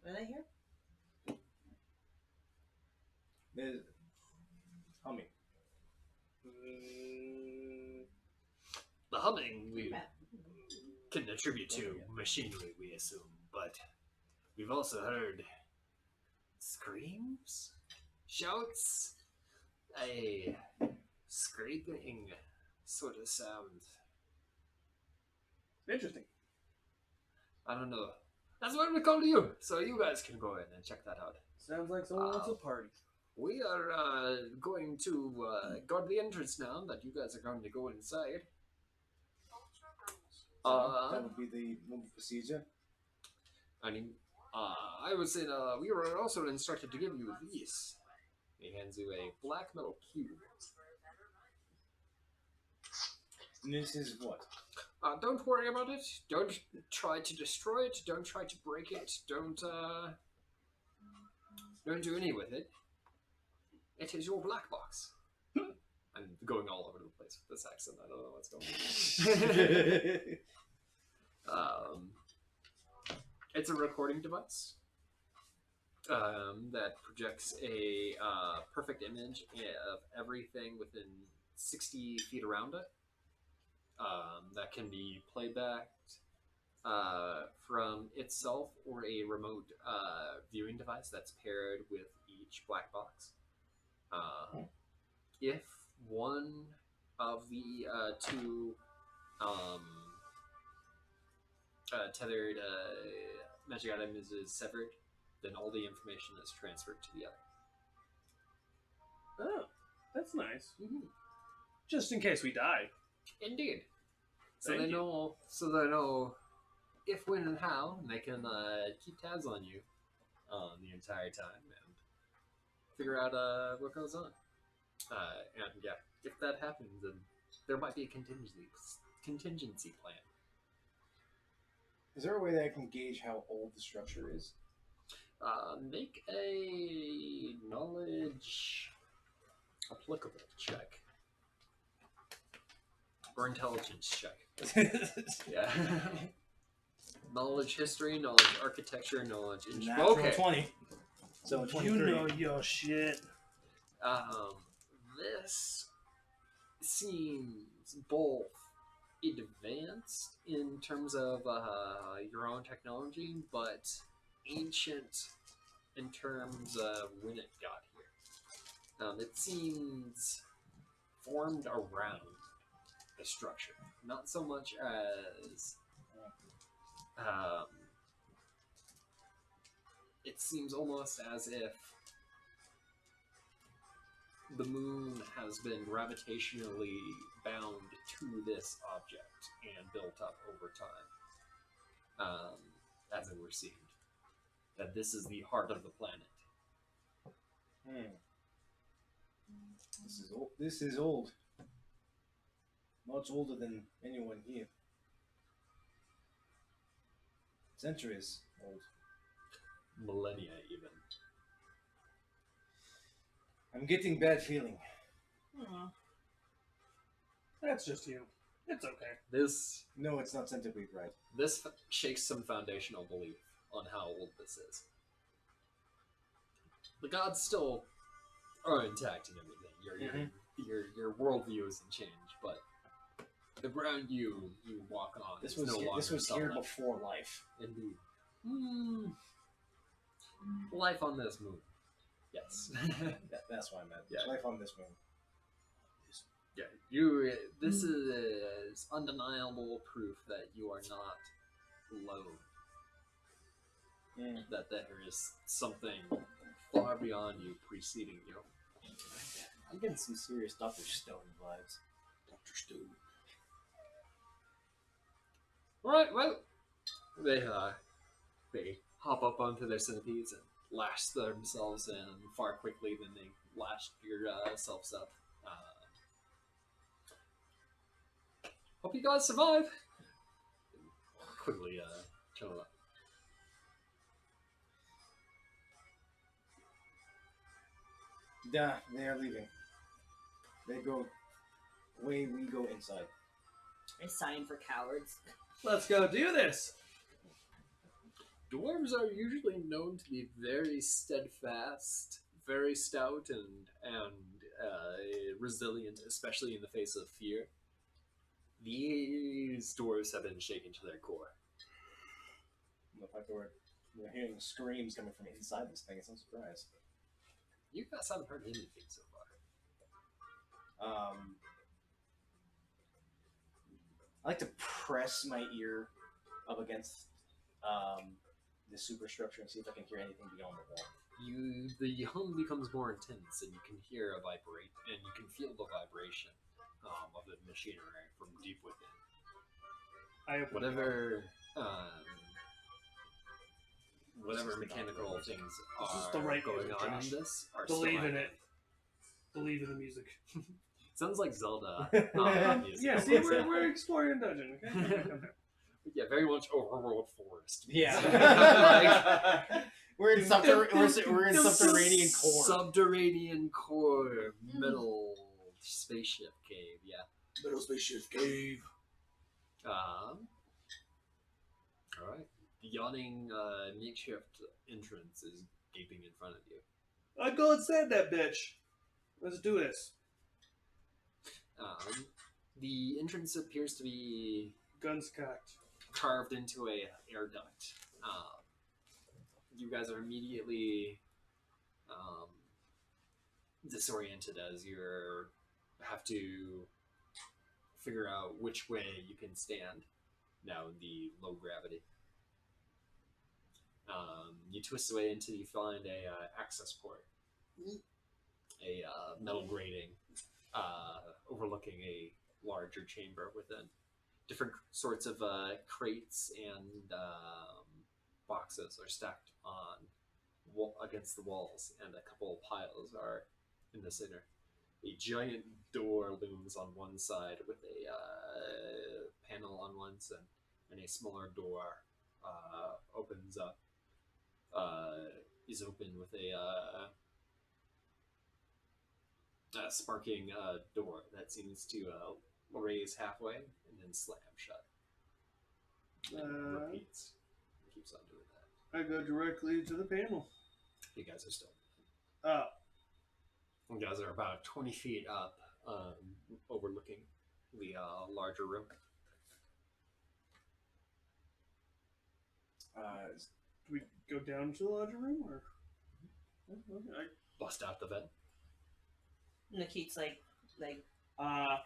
Speaker 4: are they here?
Speaker 1: There's humming.
Speaker 2: The humming we can attribute to machinery, we assume, but we've also heard screams, shouts, a scraping sort of sound.
Speaker 3: Interesting.
Speaker 2: I don't know. That's why we called you, so you guys can go in and check that out.
Speaker 3: Sounds like someone wants a party.
Speaker 2: We are going to guard the entrance now that you guys are going to go inside.
Speaker 1: That would be the normal procedure.
Speaker 2: I mean, I would say we were also instructed to give you these. He hands you a black metal cube.
Speaker 1: And this is what?
Speaker 2: Don't worry about it. Don't try to destroy it. Don't try to break it. Don't do any with it. It is your black box. I'm going all over the place with this accent. I don't know what's going on. It's a recording device. that projects a perfect image of everything within 60 feet around it. That can be playbacked from itself or a remote viewing device that's paired with each black box. If one of the two tethered magic items is severed, then all the information is transferred to the other.
Speaker 3: Oh, that's nice.
Speaker 2: Mm-hmm.
Speaker 3: Just in case we die.
Speaker 2: Indeed. So
Speaker 3: Thank
Speaker 2: they
Speaker 3: you.
Speaker 2: know. So they know if, when, and how, and they can keep tabs on you the entire time and figure out what goes on. And yeah, if that happens, then there might be a contingency plan.
Speaker 1: Is there a way that I can gauge how old the structure is?
Speaker 2: Make a knowledge applicable check. Or intelligence check. Yeah. Knowledge history, knowledge architecture, knowledge engineering.
Speaker 1: Natural 20. So 23.
Speaker 3: You know your shit.
Speaker 2: This seems both advanced in terms of your own technology, but ancient in terms of when it got here. It seems formed around the structure, not so much as it seems almost as if the moon has been gravitationally bound to this object and built up over time, as it were seemed. That this is the heart of the planet.
Speaker 1: This is old. This is old. Much older than anyone here. Centuries old.
Speaker 2: Millennia, even.
Speaker 1: I'm getting bad feeling.
Speaker 3: That's just you. It's okay.
Speaker 2: This
Speaker 1: No, it's not centipede, right?
Speaker 2: shakes some foundational belief on how old this is. The gods still are intact and everything. Your worldview isn't changed, but the ground you walk on
Speaker 1: This
Speaker 2: is
Speaker 1: was
Speaker 2: no
Speaker 1: here,
Speaker 2: longer
Speaker 1: this was here
Speaker 2: solid.
Speaker 1: before life.
Speaker 2: Indeed. Life on this moon. Yes.
Speaker 1: That's what I meant.
Speaker 2: Yeah.
Speaker 1: Life on this moon.
Speaker 2: Yeah, this is undeniable proof that you are not alone. That there is something far beyond you preceding you.
Speaker 1: I'm getting some serious Dr. Stone vibes. Dr. Stone.
Speaker 2: Right, well, they hop up onto their centipedes and lash themselves in far quickly than they lashed yourselves up. Hope you guys survive. Quickly, turn it up.
Speaker 1: Yeah, they are leaving. They go away, we go inside.
Speaker 4: A sign for cowards.
Speaker 3: Let's go do this.
Speaker 2: Dwarves are usually known to be very steadfast, very stout, and resilient, especially in the face of fear. These dwarves have been shaken to their core.
Speaker 1: The fact that we're hearing screams coming from inside this thing, it's no surprise.
Speaker 2: You guys haven't heard anything so far.
Speaker 1: I like to press my ear up against the superstructure and see if I can hear anything beyond the wall.
Speaker 2: The hum becomes more intense, and you can hear a vibrate, and you can feel the vibration of the machinery from deep within. Whatever mechanical things
Speaker 3: is
Speaker 2: are
Speaker 3: the right
Speaker 2: going
Speaker 3: music,
Speaker 2: on
Speaker 3: Josh.
Speaker 2: in this are
Speaker 3: Believe
Speaker 2: still
Speaker 3: in it. Believe in the music.
Speaker 2: Sounds like Zelda music.
Speaker 3: Yeah, see, we're exploring a dungeon. Okay?
Speaker 2: Yeah, very much overworld forest.
Speaker 1: Yeah. We're in subterranean core.
Speaker 2: Subterranean core metal spaceship cave. Yeah.
Speaker 1: Metal spaceship cave.
Speaker 2: All right. The yawning makeshift entrance is gaping in front of you.
Speaker 3: I'd go inside that bitch. Let's do this.
Speaker 2: The entrance appears to be
Speaker 3: Guns cocked.
Speaker 2: carved into a air duct. You guys are immediately disoriented as you have to figure out which way you can stand now in the low gravity. You twist away until you find a access port, a metal grating overlooking a larger chamber within. Different sorts of crates and boxes are stacked on against the walls, and a couple of piles are in the center. A giant door looms on one side with a panel on one side, and a smaller door opens up. Is open with a sparking door that seems to raise halfway and then slam shut. And repeats. It keeps on doing that.
Speaker 3: I go directly to the panel.
Speaker 2: You guys are still.
Speaker 3: Oh.
Speaker 2: You guys are about 20 feet up, overlooking the larger room.
Speaker 3: Do we go down to the larger room, or? Okay.
Speaker 2: Bust out the vent.
Speaker 4: Nikit's like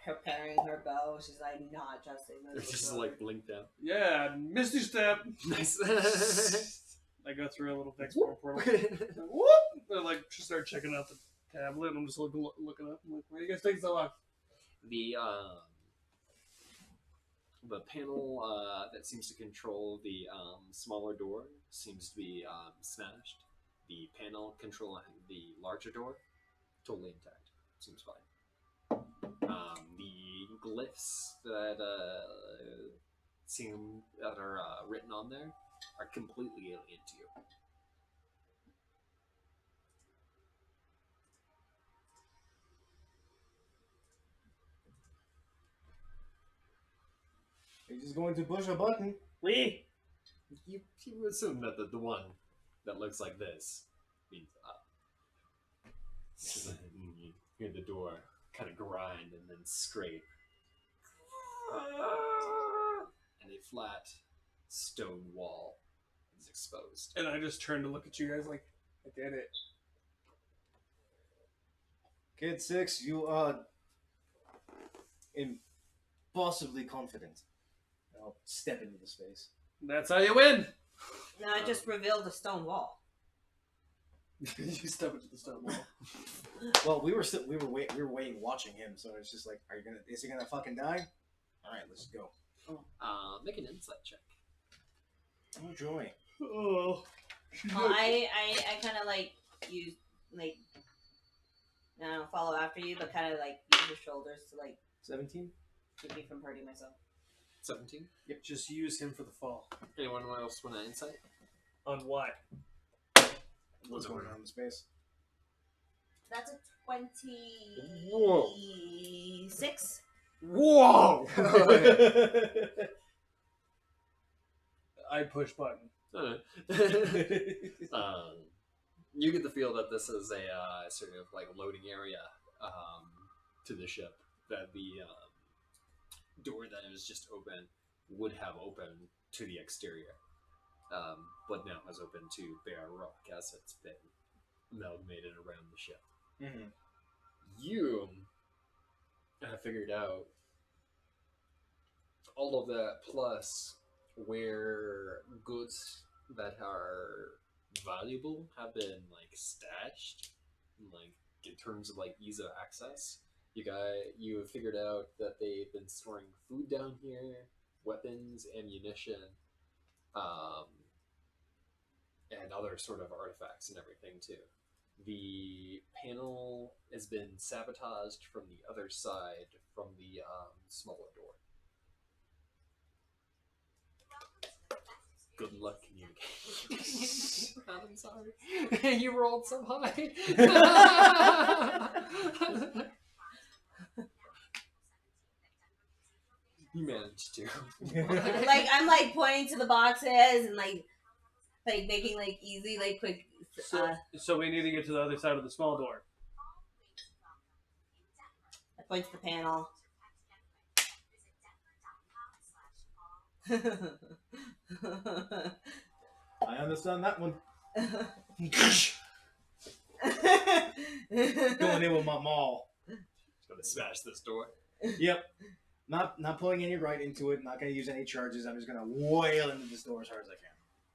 Speaker 4: preparing her bow. She's like not trusting this.
Speaker 2: It's just like blink down.
Speaker 3: Yeah, Misty Step.
Speaker 2: Nice.
Speaker 3: I go through a little Vexport portal. Whoop! I like just start checking out the tablet. And I'm just looking up. I'm like, why are you guys taking so long?
Speaker 2: The panel that seems to control the smaller door seems to be smashed. The panel controlling the larger door, totally intact. Seems fine. The glyphs that are written on there are completely alien to you.
Speaker 1: You're just going to push a button.
Speaker 3: We.
Speaker 2: You assume that the one that looks like this means up. You hear the door kind of grind and then scrape. And a flat stone wall is exposed.
Speaker 3: And I just turn to look at you guys like, I did it.
Speaker 1: Kid 6, you are impossibly confident. I'll step into the space.
Speaker 3: That's how you win.
Speaker 4: No, I just revealed the stone wall.
Speaker 3: You step into the stone wall.
Speaker 1: Well, we were waiting, watching him. So it's just like, is he gonna fucking die? All right, let's go.
Speaker 2: Make an insight check.
Speaker 1: Oh joy.
Speaker 3: Oh.
Speaker 4: I kind of like use like I don't know, follow after you, but kind of like use your shoulders to like
Speaker 1: 17.
Speaker 4: keep me from hurting myself.
Speaker 2: 17.
Speaker 3: Yep. Just use him for the fall.
Speaker 2: Anyone else want an insight?
Speaker 3: On what?
Speaker 1: What's going on in space?
Speaker 4: That's a 26.
Speaker 2: Whoa!
Speaker 3: I push button.
Speaker 2: You get the feel that this is a sort of like loading area to the ship. That the door that is just open would have opened to the exterior, but now has opened to bare rock as it's been amalgamated around the ship.
Speaker 1: Mm-hmm.
Speaker 2: You have figured out all of that, plus where goods that are valuable have been like stashed, like in terms of like ease of access. You have figured out that they've been storing food down here, weapons, ammunition, and other sort of artifacts and everything too. The panel has been sabotaged from the other side, from the smaller door. Good luck communicating. I'm sorry. You rolled so high. You managed to.
Speaker 4: Like I'm like pointing to the boxes and like making like easy like quick
Speaker 3: So we need to get to the other side of the small door.
Speaker 4: I point to the panel.
Speaker 1: I understand that one. Going in with my maul.
Speaker 2: Just gonna smash this door.
Speaker 1: Yep. Not pulling any right into it. Not gonna use any charges. I'm just gonna wail into this door as hard as I can.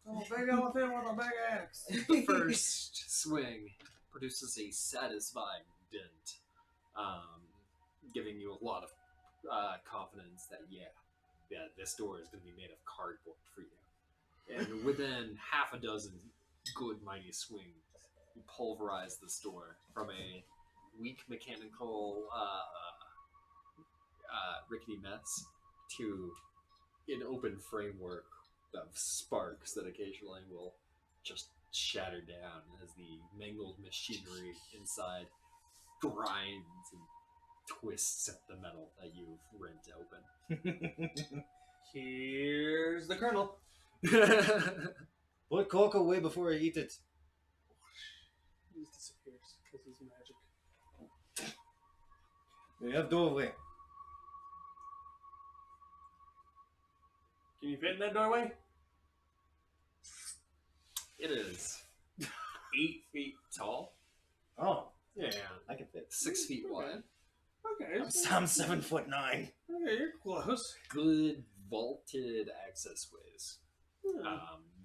Speaker 3: Oh, big elephant with a big axe.
Speaker 2: The first swing produces a satisfying dent, giving you a lot of confidence that this door is going to be made of cardboard for you. And within half a dozen good mighty swings, you pulverize this door from a weak mechanical rickety mess to an open framework of sparks that occasionally will just shatter down as the mangled machinery inside grinds and twists at the metal that you've rent open.
Speaker 3: Here's the kernel.
Speaker 1: Put Coke away before I eat it.
Speaker 3: He just disappears because he's magic.
Speaker 1: We have doorway.
Speaker 3: Can you fit in that doorway?
Speaker 2: It is 8 feet tall.
Speaker 1: Oh,
Speaker 2: Yeah.
Speaker 1: I can fit.
Speaker 2: 6 feet wide.
Speaker 3: Okay.
Speaker 1: I'm 7'9".
Speaker 3: Okay, you're close.
Speaker 2: Good vaulted access ways.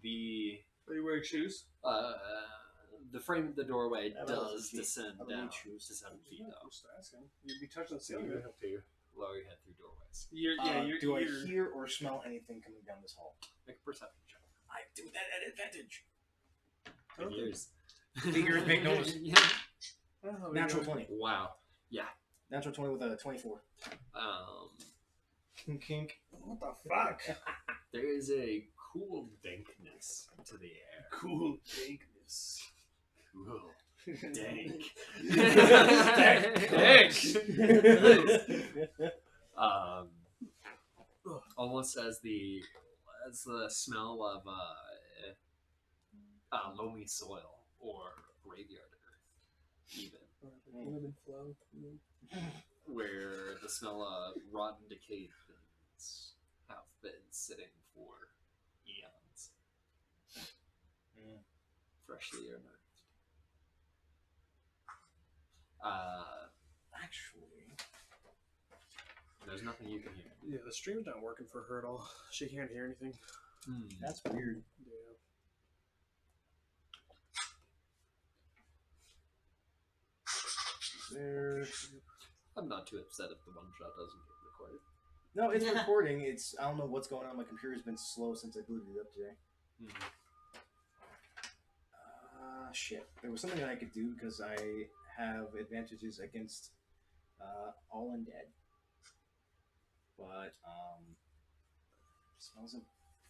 Speaker 2: The
Speaker 3: Are you wearing shoes?
Speaker 2: the frame of the doorway
Speaker 1: I don't
Speaker 2: does
Speaker 1: know.
Speaker 2: descend
Speaker 1: I don't
Speaker 2: down
Speaker 1: need shoes.
Speaker 2: to 7 feet
Speaker 3: I'm
Speaker 2: though.
Speaker 3: just asking. You'd be touching the
Speaker 2: So
Speaker 3: ceiling.
Speaker 2: you have to lower your head through doorways.
Speaker 1: Do I hear or smell anything coming down this hall?
Speaker 2: Make a perception check.
Speaker 1: I do that at advantage.
Speaker 2: Big ears.
Speaker 1: Big ears, big nose.
Speaker 2: Yeah.
Speaker 3: Oh,
Speaker 1: Natural
Speaker 3: yeah.
Speaker 1: 20.
Speaker 2: Wow.
Speaker 1: Natural 20 with a 24. Kink.
Speaker 3: What the fuck?
Speaker 2: There is a cool dankness to the air.
Speaker 3: Cool dankness.
Speaker 2: Cool. Dank. Almost as the smell of loamy soil or graveyard earth, even
Speaker 3: Lemon flow.
Speaker 2: where the smell of rotten, decayed things have been sitting for eons, freshly unearthed.
Speaker 1: Actually,
Speaker 2: There's nothing you can hear.
Speaker 3: Yeah, the stream's not working for her at all. She can't hear anything.
Speaker 1: that's weird.
Speaker 3: Yeah.
Speaker 2: I'm not too upset if the one shot doesn't get recorded.
Speaker 1: No, it's recording. I don't know what's going on. My computer's been slow since I booted it up today. Shit. There was something that I could do because I have advantages against all undead. But, smells of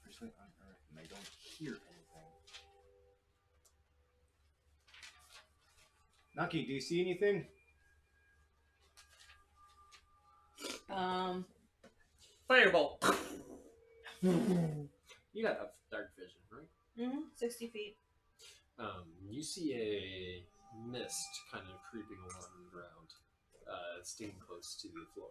Speaker 1: freshly unearthed, and I don't hear anything. Naki, do you see anything?
Speaker 3: Fireball.
Speaker 2: You have dark vision, right?
Speaker 4: 60 feet.
Speaker 2: You see a mist kind of creeping along the ground, staying close to the floor.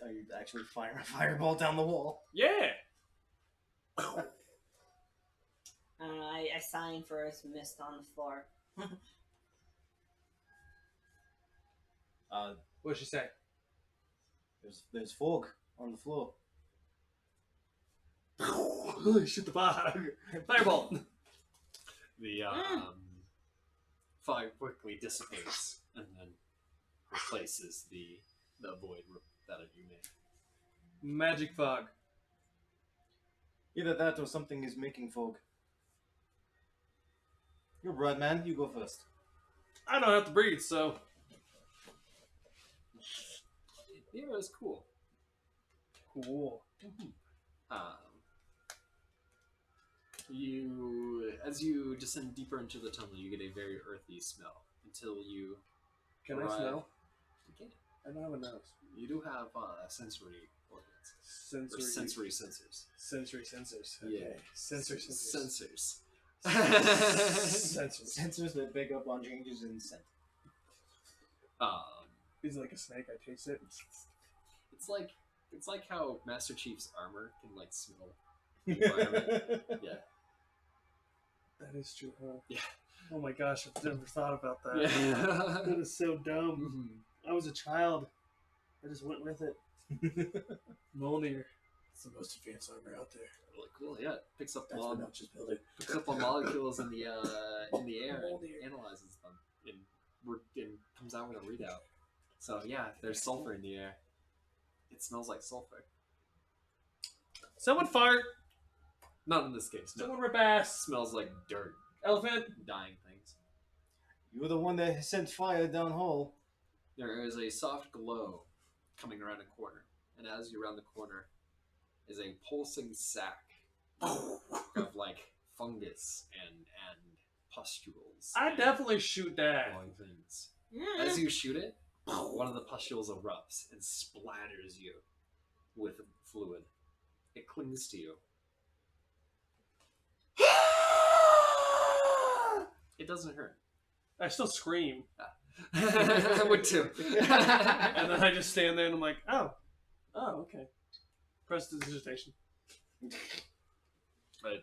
Speaker 1: Are you actually firing a fireball down the wall?
Speaker 3: Yeah.
Speaker 4: I sign for a mist on the floor.
Speaker 3: What'd she say?
Speaker 1: There's fog on the floor.
Speaker 3: Shoot the fog. Fireball.
Speaker 2: The fire quickly dissipates and then replaces the void that you made.
Speaker 3: Magic fog.
Speaker 1: Either that or something is making fog. You're broad man, you go first.
Speaker 3: I don't have to breathe, so.
Speaker 2: Yeah, it was cool.
Speaker 3: Cool.
Speaker 2: As you descend deeper into the tunnel, you get a very earthy smell until you
Speaker 3: Can
Speaker 2: arrive.
Speaker 3: I smell?
Speaker 2: You can.
Speaker 3: I don't have a nose.
Speaker 2: You do have sensory organs.
Speaker 3: Sensory
Speaker 2: Sensors.
Speaker 3: sensory sensors.
Speaker 2: Yeah.
Speaker 3: Okay. Sensory sensors.
Speaker 2: Sensors.
Speaker 1: Sensors that pick up on changes in scent.
Speaker 3: He's like a snake. I taste it.
Speaker 2: It's like how Master Chief's armor can like smell the environment. Yeah.
Speaker 3: That is true, huh?
Speaker 2: Yeah.
Speaker 3: Oh my gosh, I've never thought about that.
Speaker 2: Yeah.
Speaker 3: That is so dumb. I was a child. I just went with it. Mjolnir. It's the most advanced armor out there.
Speaker 2: Really cool. Yeah. It picks up
Speaker 3: That's
Speaker 2: on
Speaker 3: what not just building.
Speaker 2: molecules in the air and analyzes them and comes out with a readout. So yeah, there's sulfur in the air. It smells like sulfur.
Speaker 3: Someone fart.
Speaker 2: Not in this case. No.
Speaker 3: Someone rip ass.
Speaker 2: Smells like dirt,
Speaker 3: Elephant.
Speaker 2: dying things.
Speaker 1: You're the one that sent fire down hole.
Speaker 2: There is a soft glow coming around a corner, and as you round the corner is a pulsing sack of like fungus and pustules.
Speaker 3: I
Speaker 2: and
Speaker 3: definitely shoot that.
Speaker 2: glowing things. As you shoot it, one of the pustules erupts and splatters you with fluid. It clings to you. It doesn't hurt.
Speaker 3: I still scream.
Speaker 2: I would too.
Speaker 3: And then I just stand there and I'm like, oh, okay. Prestidigitation.
Speaker 2: But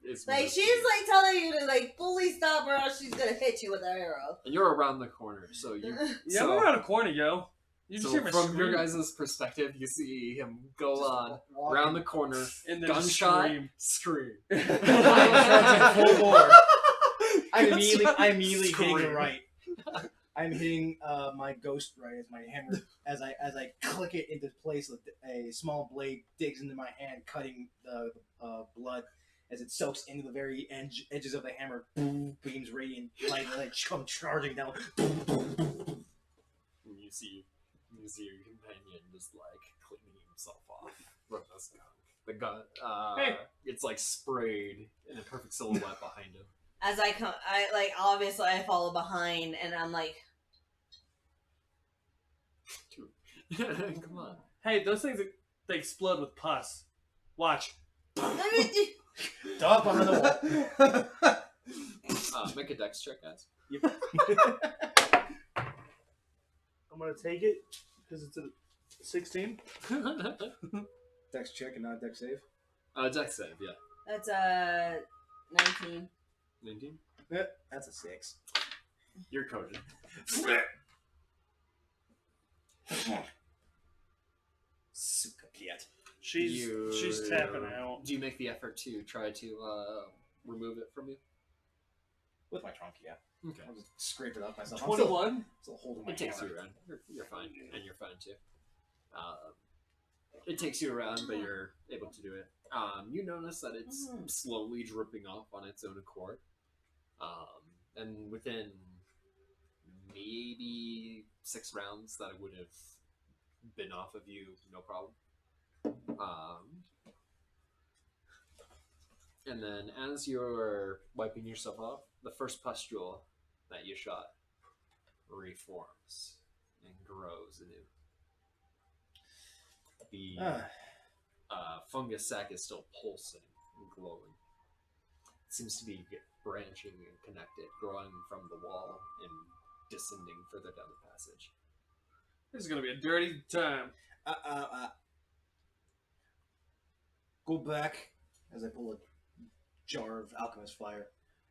Speaker 2: it's
Speaker 4: Like, she's like telling you to like fully stop or else she's gonna hit you with her arrow.
Speaker 2: and you're around the corner, so you.
Speaker 3: Yeah,
Speaker 2: so,
Speaker 3: I'm around a corner, yo. You just
Speaker 2: so
Speaker 3: hear me
Speaker 2: from
Speaker 3: scream.
Speaker 2: your guys' perspective, you see him go on
Speaker 1: walking.
Speaker 2: around the corner,
Speaker 3: And then just
Speaker 2: gunshot,
Speaker 3: scream.
Speaker 2: scream.
Speaker 1: Full bore. I'm immediately
Speaker 2: Scream.
Speaker 1: hitting a right. I'm hitting my ghost right as my hammer as I click it into place. A small blade digs into my hand, cutting the blood as it soaks into the very edges of the hammer. Boom, beams radiant light come charging down.
Speaker 2: And you see your companion just like cleaning himself off from the skunk. The gun,
Speaker 3: Hey.
Speaker 2: it's like sprayed in a perfect silhouette behind him.
Speaker 4: As I come, I like obviously I follow behind, and I'm like,
Speaker 2: Come on.
Speaker 3: Hey, those things, they explode with pus. Watch.
Speaker 1: Dog behind the wall.
Speaker 2: Make a dex check, guys.
Speaker 3: I'm gonna take it because it's a 16.
Speaker 1: Dex check and not dex save.
Speaker 2: Dex save, yeah.
Speaker 4: that's 19.
Speaker 2: 19?
Speaker 1: Yeah, that's a 6.
Speaker 2: You're coded.
Speaker 3: She's tapping out.
Speaker 2: Do you make the effort to try to remove it from you?
Speaker 1: With my trunk, yeah.
Speaker 2: Okay.
Speaker 1: I'll just scrape it up myself.
Speaker 3: 21.
Speaker 1: Still holding my
Speaker 2: It takes
Speaker 1: hammer.
Speaker 2: you around. You're fine, and you're fine too. It takes you around, but you're able to do it. You notice that it's slowly dripping off on its own accord, and within maybe 6 rounds, that it would have been off of you, no problem. And then, as you're wiping yourself off, the first pustule that you shot reforms and grows anew. The fungus sac is still pulsing and glowing. It seems to be branching and connected, growing from the wall and descending further down the passage.
Speaker 3: This is gonna be a dirty time.
Speaker 1: Go back as I pull a jar of alchemist fire.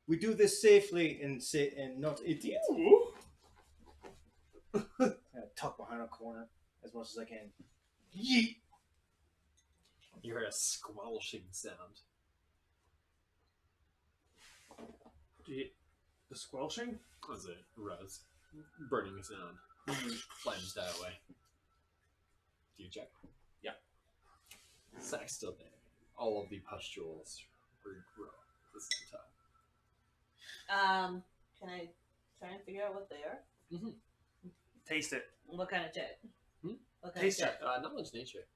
Speaker 1: We do this safely and not idiot. I tuck behind a corner as much as I can. Yeet!
Speaker 2: You hear a squelching sound.
Speaker 3: The squelching?
Speaker 2: Was it Rose? Burning sound. Flames die away. Do you check?
Speaker 1: Yeah.
Speaker 2: Sack's still there. All of the pustules regrow at the same time.
Speaker 4: Can I try and figure out what they are?
Speaker 2: Mm-hmm.
Speaker 3: Taste it.
Speaker 4: What kind of check?
Speaker 2: Hmm?
Speaker 4: What kind
Speaker 3: Taste
Speaker 4: of check?
Speaker 2: Knowledge nature.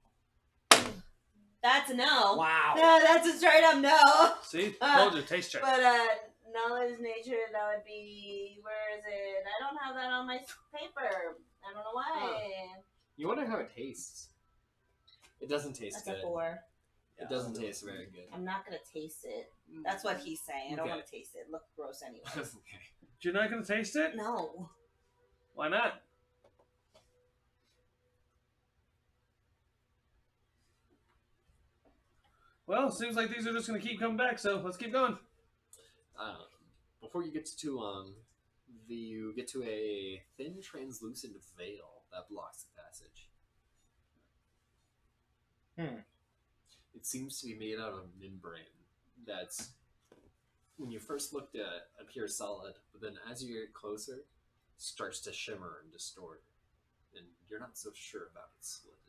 Speaker 4: That's a no.
Speaker 1: Wow.
Speaker 4: No, that's a straight up no.
Speaker 3: See? Told you, taste check.
Speaker 4: But knowledge nature, that would be, where is it? I don't have that on my paper. I'm don't know why.
Speaker 2: You wonder how it tastes. It doesn't taste
Speaker 4: That's
Speaker 2: good.
Speaker 4: a 4.
Speaker 2: It doesn't taste very good.
Speaker 4: I'm not gonna taste it. That's what he's saying. I don't
Speaker 2: Okay.
Speaker 4: want to taste it. It looks gross anyway.
Speaker 2: Okay.
Speaker 3: You're not gonna taste it?
Speaker 4: No.
Speaker 3: Why not? Well, seems like these are just gonna keep coming back, so let's keep going.
Speaker 2: Before you get to too long, you get to a thin, translucent veil that blocks the passage. It seems to be made out of membrane that's, when you first looked at it, appears solid, but then as you get closer, starts to shimmer and distort, and you're not so sure about its solidity.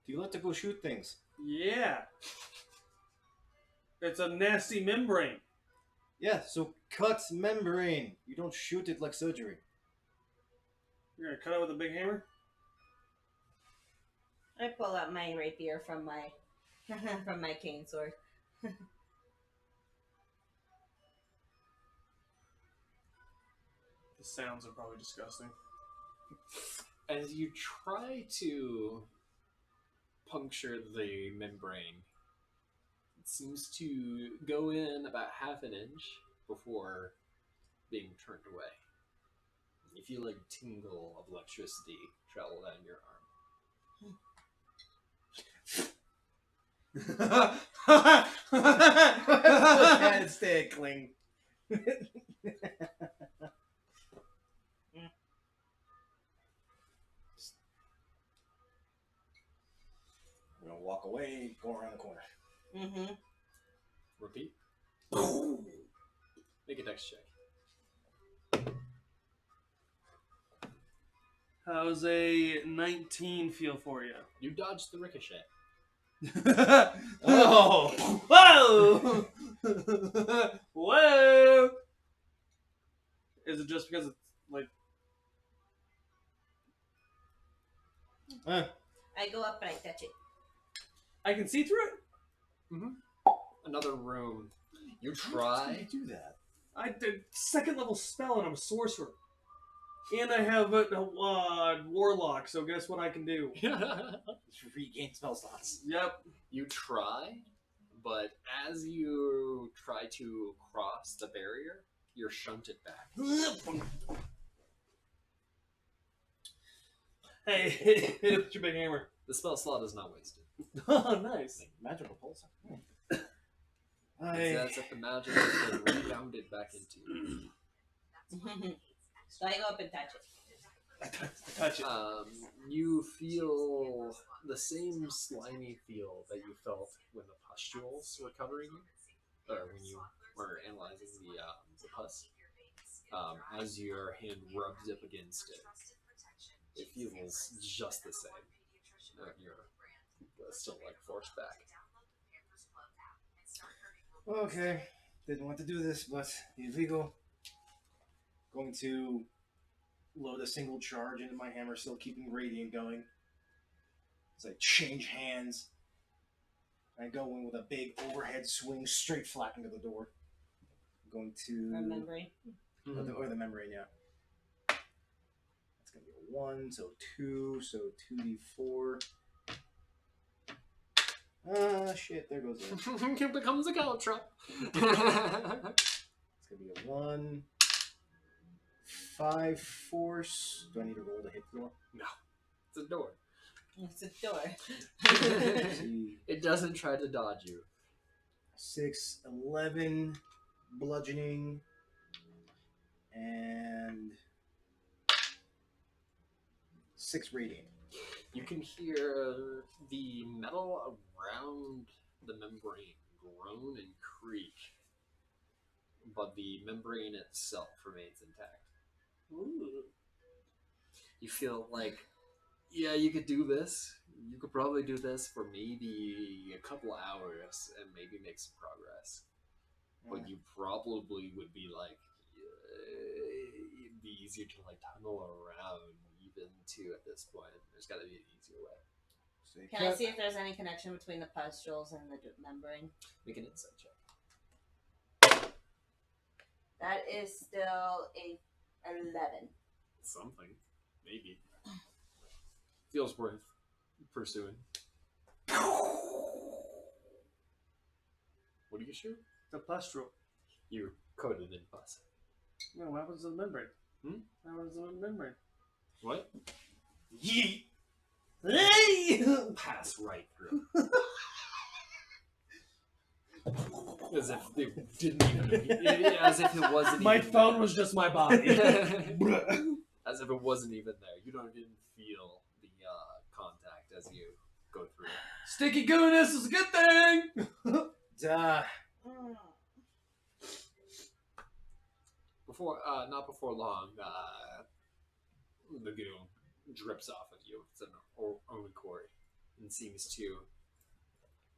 Speaker 1: Do you like to go shoot things?
Speaker 3: Yeah. It's a nasty membrane.
Speaker 1: Yeah, so cut membrane. You don't shoot it like surgery.
Speaker 3: You're gonna cut it with a big hammer?
Speaker 4: I pull out my rapier from my from my cane sword.
Speaker 3: The sounds are probably disgusting.
Speaker 2: As you try to puncture the membrane, it seems to go in about half an inch before being turned away. You feel like a tingle of electricity travel down your arm.
Speaker 1: Can't stay clean. I'm gonna walk away, go around the corner.
Speaker 4: Mm-hmm.
Speaker 2: Repeat. Make a dex check.
Speaker 3: How's a 19 feel for you?
Speaker 2: You dodged the ricochet.
Speaker 3: Oh! Whoa! Whoa! Is it just because it's like...
Speaker 4: I go up and I touch it.
Speaker 3: I can see through it?
Speaker 2: Another room. You
Speaker 1: How
Speaker 2: try.
Speaker 1: do you do that?
Speaker 3: I did 2nd level spell and I'm a sorcerer. And I have a warlock, so guess what I can do?
Speaker 1: Just regain spell slots.
Speaker 3: Yep.
Speaker 2: You try, but as you try to cross the barrier, you're shunted back.
Speaker 3: Hey, hit it with your big hammer.
Speaker 2: The spell slot is not wasted.
Speaker 3: Oh, nice.
Speaker 1: Magical pulse.
Speaker 2: It's as if the magic has been rebounded back into you.
Speaker 4: So I go up and touch it.
Speaker 3: Touch it.
Speaker 2: You feel the same slimy feel that you felt when the pustules were covering you, or when you were analyzing the pus. As your hand rubs up against it, it feels just the same. You're still like forced back.
Speaker 1: Okay, didn't want to do this, but illegal. Going to load a single charge into my hammer, still keeping radiant going. As I change hands, I go in with a big overhead swing straight flat into the door. I'm going to
Speaker 4: Remembering.
Speaker 1: or the membrane, yeah. That's gonna be a 1, so 2, so 2d4. Shit, there goes it.
Speaker 2: It becomes a caltrop.
Speaker 1: It's gonna be a 1, 5 force. Do I need to roll to hit the door?
Speaker 2: No, it's a door.
Speaker 4: It's a door.
Speaker 1: See,
Speaker 2: It doesn't try to dodge you.
Speaker 1: 6, 11 bludgeoning, and 6 radiant.
Speaker 2: You can hear the metal around the membrane groan and creak, but the membrane itself remains intact.
Speaker 3: Ooh.
Speaker 2: You feel like, yeah, you could do this. You could probably do this for maybe a couple hours and maybe make some progress. But you probably would be like, it'd be easier to like tunnel around even to at this point. There's got to be an easier way.
Speaker 1: So you
Speaker 4: Can I see if there's any connection between the pustules and the membrane?
Speaker 2: Make an insight check.
Speaker 4: That is still a 11.
Speaker 2: Something. Maybe. Feels worth pursuing. What do you shoot?
Speaker 3: The pustule.
Speaker 2: You're coated in pus.
Speaker 3: No, what happens to the membrane?
Speaker 2: Hmm?
Speaker 3: What happens to the membrane?
Speaker 2: What?
Speaker 1: Yeet.
Speaker 2: Pass right through. As if they didn't even. As if it wasn't.
Speaker 3: My
Speaker 2: even
Speaker 3: phone
Speaker 2: there.
Speaker 3: was just my body.
Speaker 2: As if it wasn't even there. You don't even feel the contact as you go through.
Speaker 3: Sticky goodness is a good thing!
Speaker 1: Duh.
Speaker 2: Not before long, the goo drips off of you. It's an own accord and seems to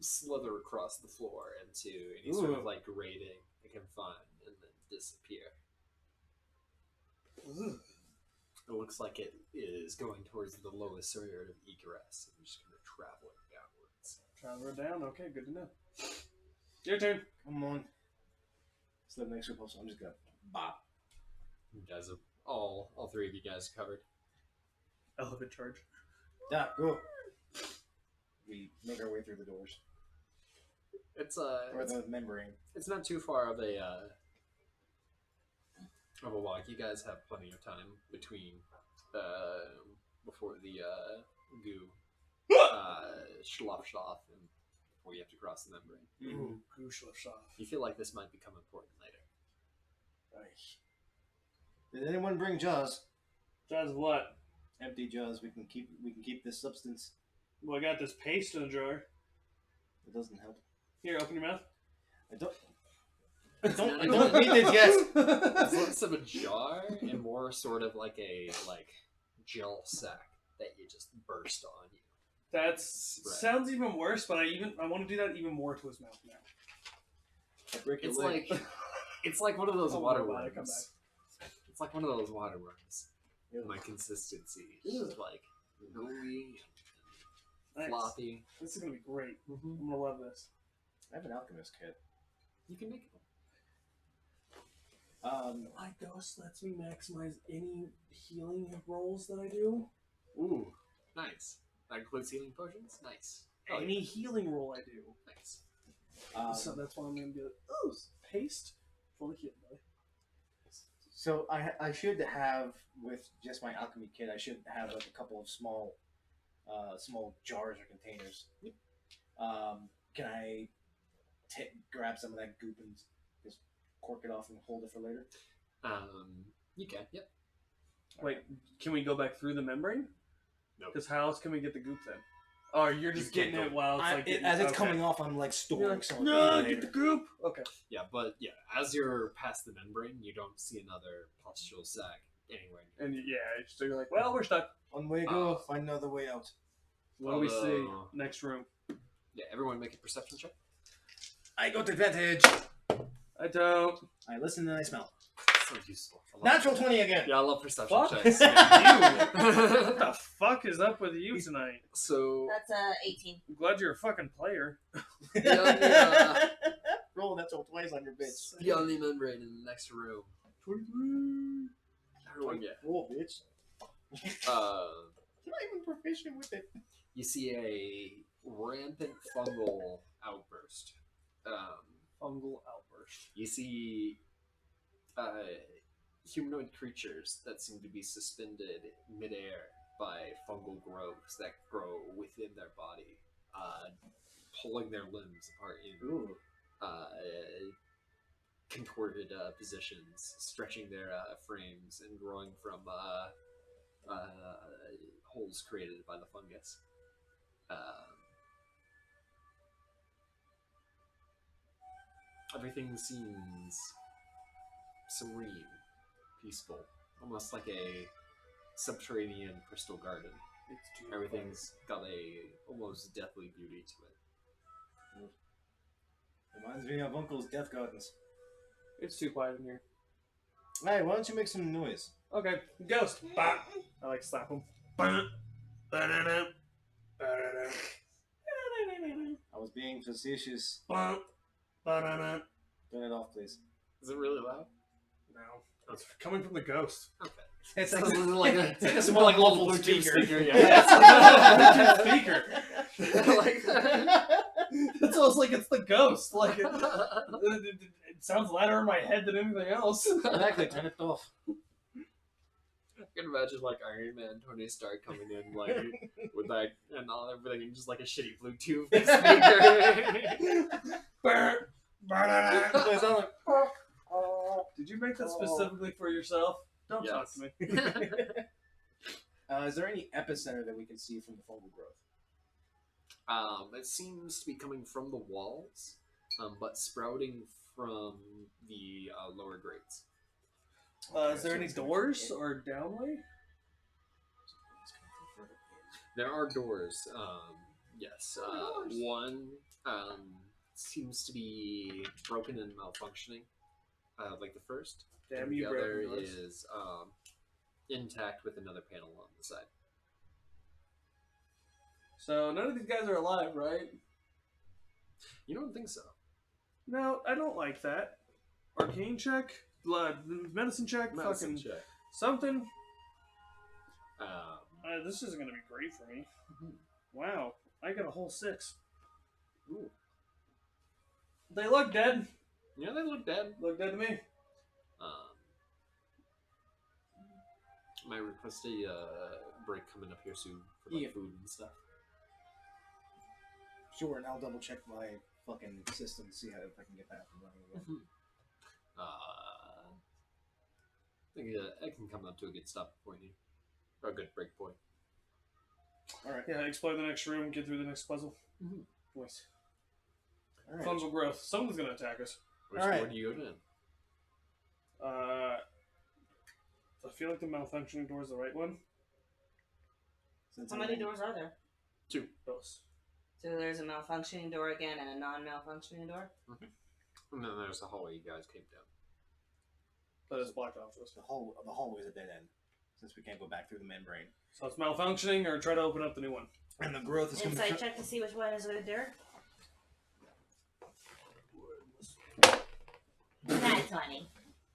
Speaker 2: slither across the floor into any sort of like grating it can find and then disappear. It looks like it is going towards the lowest sort of egress and just kind of traveling downwards.
Speaker 3: Traveler down, okay, good to know. Your turn.
Speaker 1: Come on. It's the next repulse. I'm just gonna bop.
Speaker 2: You guys have all three of you guys covered.
Speaker 3: Elephant charge.
Speaker 1: Yeah, go. We make our way through the doors.
Speaker 2: It's
Speaker 1: Or the membrane.
Speaker 2: it's not too far of a walk. You guys have plenty of time between before the goo slops off and before you have to cross the membrane.
Speaker 3: Ooh, goose left off.
Speaker 2: You feel like this might become important later.
Speaker 1: Did anyone bring jaws?
Speaker 3: Jaws of what?
Speaker 1: Empty jaws. We can keep this substance.
Speaker 3: Well, I got this paste in the drawer.
Speaker 1: It doesn't help.
Speaker 3: Here, open your mouth.
Speaker 1: I don't need this yet.
Speaker 2: It's less of a jar and more sort of like a gel sack that you just burst on you.
Speaker 3: That's
Speaker 2: Right.
Speaker 3: sounds even worse, but I want to do that even more to his mouth now.
Speaker 1: I break your
Speaker 2: It's
Speaker 1: leg.
Speaker 2: like one of those
Speaker 3: Oh,
Speaker 2: water
Speaker 3: my God, come
Speaker 2: worms. It's like one of those water worms. My consistency is
Speaker 3: Ew.
Speaker 2: like gooey and
Speaker 3: Nice.
Speaker 2: floppy.
Speaker 3: This is gonna be great.
Speaker 2: Mm-hmm.
Speaker 3: I'm gonna love this.
Speaker 1: I have an alchemist kit.
Speaker 2: You can make it.
Speaker 3: My ghost lets me maximize any healing rolls that I do.
Speaker 2: Ooh, nice. That includes healing potions? Nice. Oh,
Speaker 3: Any healing roll I do.
Speaker 2: nice.
Speaker 3: So that's why I'm gonna be like, oh, paste for the healing.
Speaker 1: So I should have, with just my alchemy kit, I should have like a couple of small jars or containers.
Speaker 2: Yep.
Speaker 1: Can I grab some of that goop and just cork it off and hold it for later?
Speaker 2: You can, yep.
Speaker 3: Wait, can we go back through the membrane?
Speaker 2: No.
Speaker 3: Because how else can we get the goop then? Oh, you're just
Speaker 2: You can't
Speaker 3: getting it
Speaker 2: go-
Speaker 3: while it's like getting,
Speaker 1: as it's
Speaker 3: okay.
Speaker 1: coming off, I'm like
Speaker 3: You're
Speaker 1: storing
Speaker 3: like,
Speaker 1: some.
Speaker 3: no,
Speaker 1: of it
Speaker 3: get the
Speaker 1: later.
Speaker 3: goop. Okay.
Speaker 2: Yeah, but yeah, as you're past the membrane, you don't see another pustule sac anywhere near.
Speaker 3: And yeah, so you're like, well, we're stuck.
Speaker 1: One way to go, find another way out.
Speaker 3: What do we see?
Speaker 2: Although-
Speaker 3: Next room.
Speaker 2: Yeah, everyone make a perception check.
Speaker 1: I got advantage.
Speaker 3: I don't.
Speaker 1: I listen and I smell.
Speaker 2: So useful. I love
Speaker 1: Natural 20 again.
Speaker 2: Yeah, I love perception
Speaker 3: Fuck
Speaker 2: checks.
Speaker 3: you.
Speaker 2: Yeah.
Speaker 3: What the fuck is up with you tonight?
Speaker 2: So
Speaker 4: That's 18.
Speaker 3: I'm glad you're a fucking player.
Speaker 2: yeah.
Speaker 1: Roll natural 20s on your bitch.
Speaker 2: beyond the membrane in the next room.
Speaker 1: 23.
Speaker 2: Everyone get.
Speaker 1: Roll, bitch. You're not even proficient with it.
Speaker 2: You see a rampant fungal outburst.
Speaker 3: Fungal outburst.
Speaker 2: You see humanoid creatures that seem to be suspended midair by fungal growths that grow within their body, pulling their limbs apart in contorted positions, stretching their frames and growing from holes created by the fungus. Everything seems serene, peaceful, almost like a subterranean crystal garden.
Speaker 3: It's too
Speaker 2: Everything's got a almost deathly beauty to it.
Speaker 1: Reminds me of Uncle's Death Gardens.
Speaker 3: It's too quiet in here.
Speaker 1: Hey, why don't you make some noise?
Speaker 3: Okay, ghost. Bah. I like slap him. Bah. Ba-da-da. Ba-da-da.
Speaker 1: I was being facetious.
Speaker 3: Bah. Ba-da-da.
Speaker 1: Turn it off, please.
Speaker 2: Is it really loud?
Speaker 3: No, it's coming from the ghost.
Speaker 1: It's
Speaker 2: It's
Speaker 1: like,
Speaker 2: it's
Speaker 1: a
Speaker 2: more like a
Speaker 1: muffled
Speaker 2: little Bluetooth speaker.
Speaker 3: Yeah. Speaker.
Speaker 2: Like
Speaker 3: It's almost like it's the ghost. Like it sounds louder in my head than anything else.
Speaker 1: Exactly, turn it off.
Speaker 2: I can imagine like Iron Man, Tony Stark coming in like with that and all everything, and just like a shitty Bluetooth speaker.
Speaker 1: It sounds like,
Speaker 3: Did you make that specifically for yourself? Don't talk to me.
Speaker 1: is there any epicenter that we can see from the fungal growth?
Speaker 2: It seems to be coming from the walls, but sprouting from the lower grades.
Speaker 3: Is there any doors or downway?
Speaker 2: There are doors. Yes. One seems to be broken and malfunctioning, like the first.
Speaker 3: Damn
Speaker 2: and
Speaker 3: you,
Speaker 2: the other
Speaker 3: broken doors.
Speaker 2: is intact with another panel on the side.
Speaker 3: So none of these guys are alive, right?
Speaker 2: You don't think so?
Speaker 3: No, I don't like that. Arcane check, medicine check,
Speaker 2: Medicine
Speaker 3: fucking
Speaker 2: check.
Speaker 3: something.
Speaker 2: Um,
Speaker 3: This isn't gonna be great for me. Wow, I got a whole 6.
Speaker 2: Ooh.
Speaker 3: They look dead.
Speaker 2: Yeah, they look dead.
Speaker 3: Look dead to me.
Speaker 2: Might request a break coming up here soon for like
Speaker 1: Yeah.
Speaker 2: food and stuff.
Speaker 1: Sure, and I'll double check my fucking system to see if I can get that up and running again.
Speaker 2: I think I can come up to a good stop point here, or a good break point.
Speaker 1: Alright.
Speaker 3: Yeah, explore the next room, get through the next puzzle.
Speaker 2: Mhm.
Speaker 3: Nice.
Speaker 1: Alright.
Speaker 3: Fungal growth. Someone's gonna attack us.
Speaker 2: Which
Speaker 1: Alright.
Speaker 2: door do you go in?
Speaker 3: I feel like the malfunctioning door is the right one.
Speaker 1: Since
Speaker 4: How
Speaker 1: I'm
Speaker 4: many
Speaker 1: in-
Speaker 4: doors are there?
Speaker 3: Those.
Speaker 4: So there's a malfunctioning door again and a non-malfunctioning door.
Speaker 2: And then there's the hallway you guys came down.
Speaker 3: That is blocked off to us.
Speaker 1: The hallway's a dead end, since we can't go back through the membrane.
Speaker 3: So it's malfunctioning, or try to open up the new one.
Speaker 1: And the growth is coming
Speaker 4: Insight
Speaker 1: from...
Speaker 4: check to see which one is good there. Nat 20.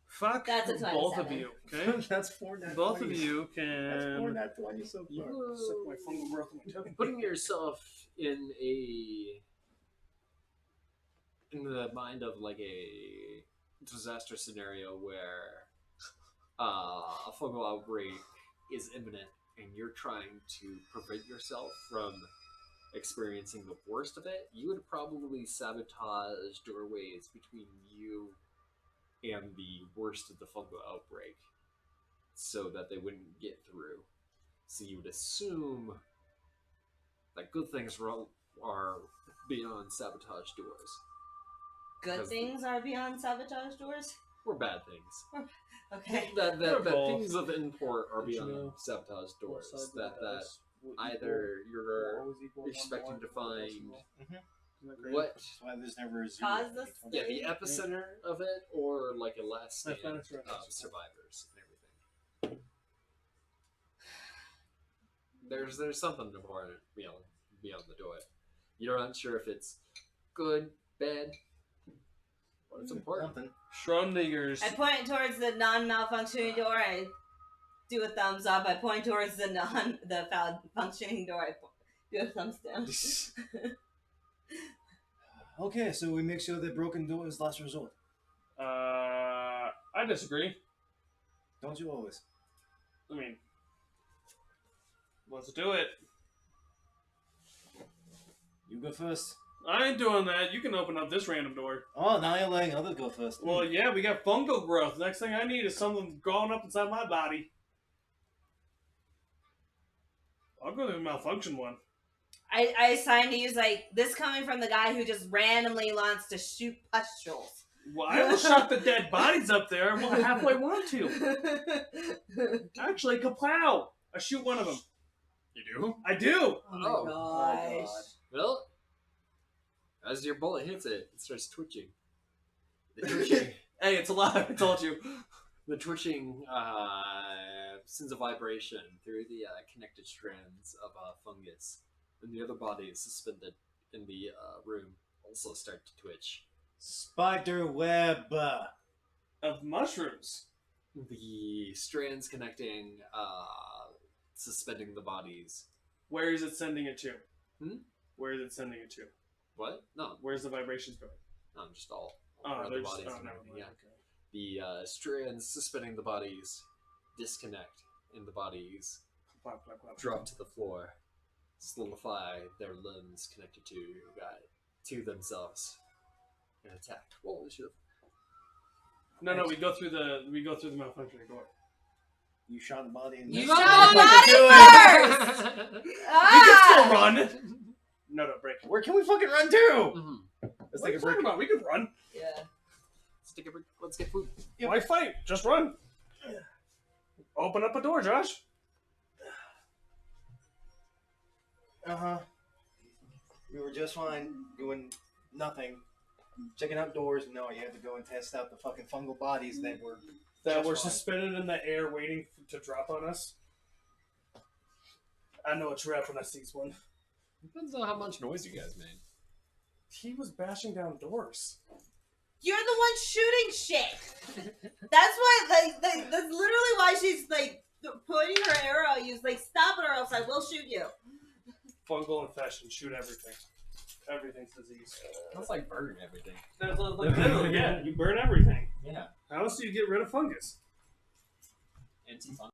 Speaker 3: Fuck
Speaker 4: That's a
Speaker 3: both of
Speaker 4: 27.
Speaker 3: you, okay?
Speaker 1: That's 4 nat
Speaker 3: Both of
Speaker 1: 20s.
Speaker 3: you
Speaker 1: That's 4
Speaker 3: can
Speaker 1: nat 20 so far.
Speaker 3: suck my fungal growth in my token.
Speaker 2: Putting yourself in the mind of like a disaster scenario where a fungal outbreak is imminent and you're trying to prevent yourself from experiencing the worst of it, you would probably sabotage doorways between you and the worst of the fungal outbreak so that they wouldn't get through. So you would assume that good things are beyond sabotage doors.
Speaker 4: Good
Speaker 2: Because-
Speaker 4: things are beyond sabotage doors?
Speaker 2: Or bad things.
Speaker 4: Okay.
Speaker 2: That
Speaker 3: They're both.
Speaker 2: things of import are
Speaker 3: But you
Speaker 2: beyond
Speaker 3: know,
Speaker 2: sabotage doors.
Speaker 3: Both sides of
Speaker 2: That
Speaker 3: the house will
Speaker 2: either
Speaker 3: equal-
Speaker 2: you're
Speaker 3: always equal one
Speaker 2: expecting
Speaker 3: more
Speaker 2: to
Speaker 3: than the rest
Speaker 2: find
Speaker 3: of them.
Speaker 1: Mhm.
Speaker 3: Isn't that great?
Speaker 2: what
Speaker 1: That's why there's never a 0.
Speaker 4: Cause this
Speaker 2: the epicenter of it, or like a last stand
Speaker 3: That's right.
Speaker 2: of survivors and everything. There's something important beyond the door. You're not sure if it's good, bad, but it's important.
Speaker 1: Something.
Speaker 3: Schrodinger's.
Speaker 4: I point towards the non-malfunctioning door. I do a thumbs up. I point towards the functioning door. I do a thumbs down.
Speaker 1: Okay, so we make sure that broken door is last resort.
Speaker 3: I disagree.
Speaker 1: Don't you always?
Speaker 3: I mean, let's do it.
Speaker 1: You go first.
Speaker 3: I ain't doing that. You can open up this random door.
Speaker 1: Oh, now you're letting others go first.
Speaker 3: Well, yeah, we got fungal growth. Next thing I need is something growing up inside my body. I'll go to the malfunction one.
Speaker 4: I assigned to use like this coming from the guy who just randomly wants to shoot pustules.
Speaker 3: Well, I will shot the dead bodies up there. I won't halfway want to. Actually, kapow! I shoot one of them.
Speaker 2: You do?
Speaker 3: I do.
Speaker 4: Oh my
Speaker 2: Oh.
Speaker 4: gosh.
Speaker 2: Well, as your bullet hits it, it starts twitching. The twitching,
Speaker 3: Hey, it's alive. I told you.
Speaker 2: the twitching sends a vibration through the connected strands of fungus, and the other bodies suspended in the room also start to twitch.
Speaker 1: Spider web.
Speaker 3: Of mushrooms.
Speaker 2: the strands connecting, suspending the bodies.
Speaker 3: Where is it sending it to?
Speaker 2: Hmm?
Speaker 3: Where is it sending it to?
Speaker 2: What? No,
Speaker 3: Where's the vibrations going?
Speaker 2: just all
Speaker 3: Oh,
Speaker 2: around
Speaker 3: they're
Speaker 2: the
Speaker 3: just,
Speaker 2: bodies.
Speaker 3: oh,
Speaker 2: and
Speaker 3: never
Speaker 2: everything,
Speaker 3: mind.
Speaker 2: yeah.
Speaker 3: Okay.
Speaker 2: The strands suspending the bodies disconnect, and the bodies
Speaker 3: Clap, clap, clap.
Speaker 2: drop to the floor, solidify their limbs connected to themselves, and attack. What was your?
Speaker 3: No, we go through the malfunctioning door.
Speaker 1: You shot the body in
Speaker 4: You
Speaker 1: the
Speaker 4: shot
Speaker 1: That's
Speaker 4: the
Speaker 1: what
Speaker 4: body
Speaker 1: you're doing.
Speaker 4: first!
Speaker 3: We can still
Speaker 4: Ah!
Speaker 3: run. No, break.
Speaker 1: Where can we fucking run to?
Speaker 2: Mhm.
Speaker 1: Let's
Speaker 3: What are
Speaker 1: take
Speaker 3: you
Speaker 1: a break.
Speaker 3: talking about? We could run.
Speaker 4: Yeah.
Speaker 2: Let's take a break. Let's get food.
Speaker 1: Yep.
Speaker 3: Why fight? Just run. Open up a door, Josh.
Speaker 1: We were just fine doing nothing. Checking out doors. No, you had to go and test out the fucking fungal bodies that were
Speaker 3: That
Speaker 1: just
Speaker 3: were
Speaker 1: fine.
Speaker 3: suspended in the air waiting to drop on us. I know a trap when I see one.
Speaker 2: Depends on how much noise you guys made.
Speaker 3: He was bashing down doors.
Speaker 4: You're the one shooting shit. That's why, that's literally why she's like pointing her arrow at you. It's like, stop it or else I will shoot you.
Speaker 3: Fungal infection. Shoot everything. Everything's disease.
Speaker 2: That's like burning everything.
Speaker 3: That's like literally, yeah. You burn everything.
Speaker 2: Yeah.
Speaker 3: How else do you get rid of fungus?
Speaker 2: Anti-fungal.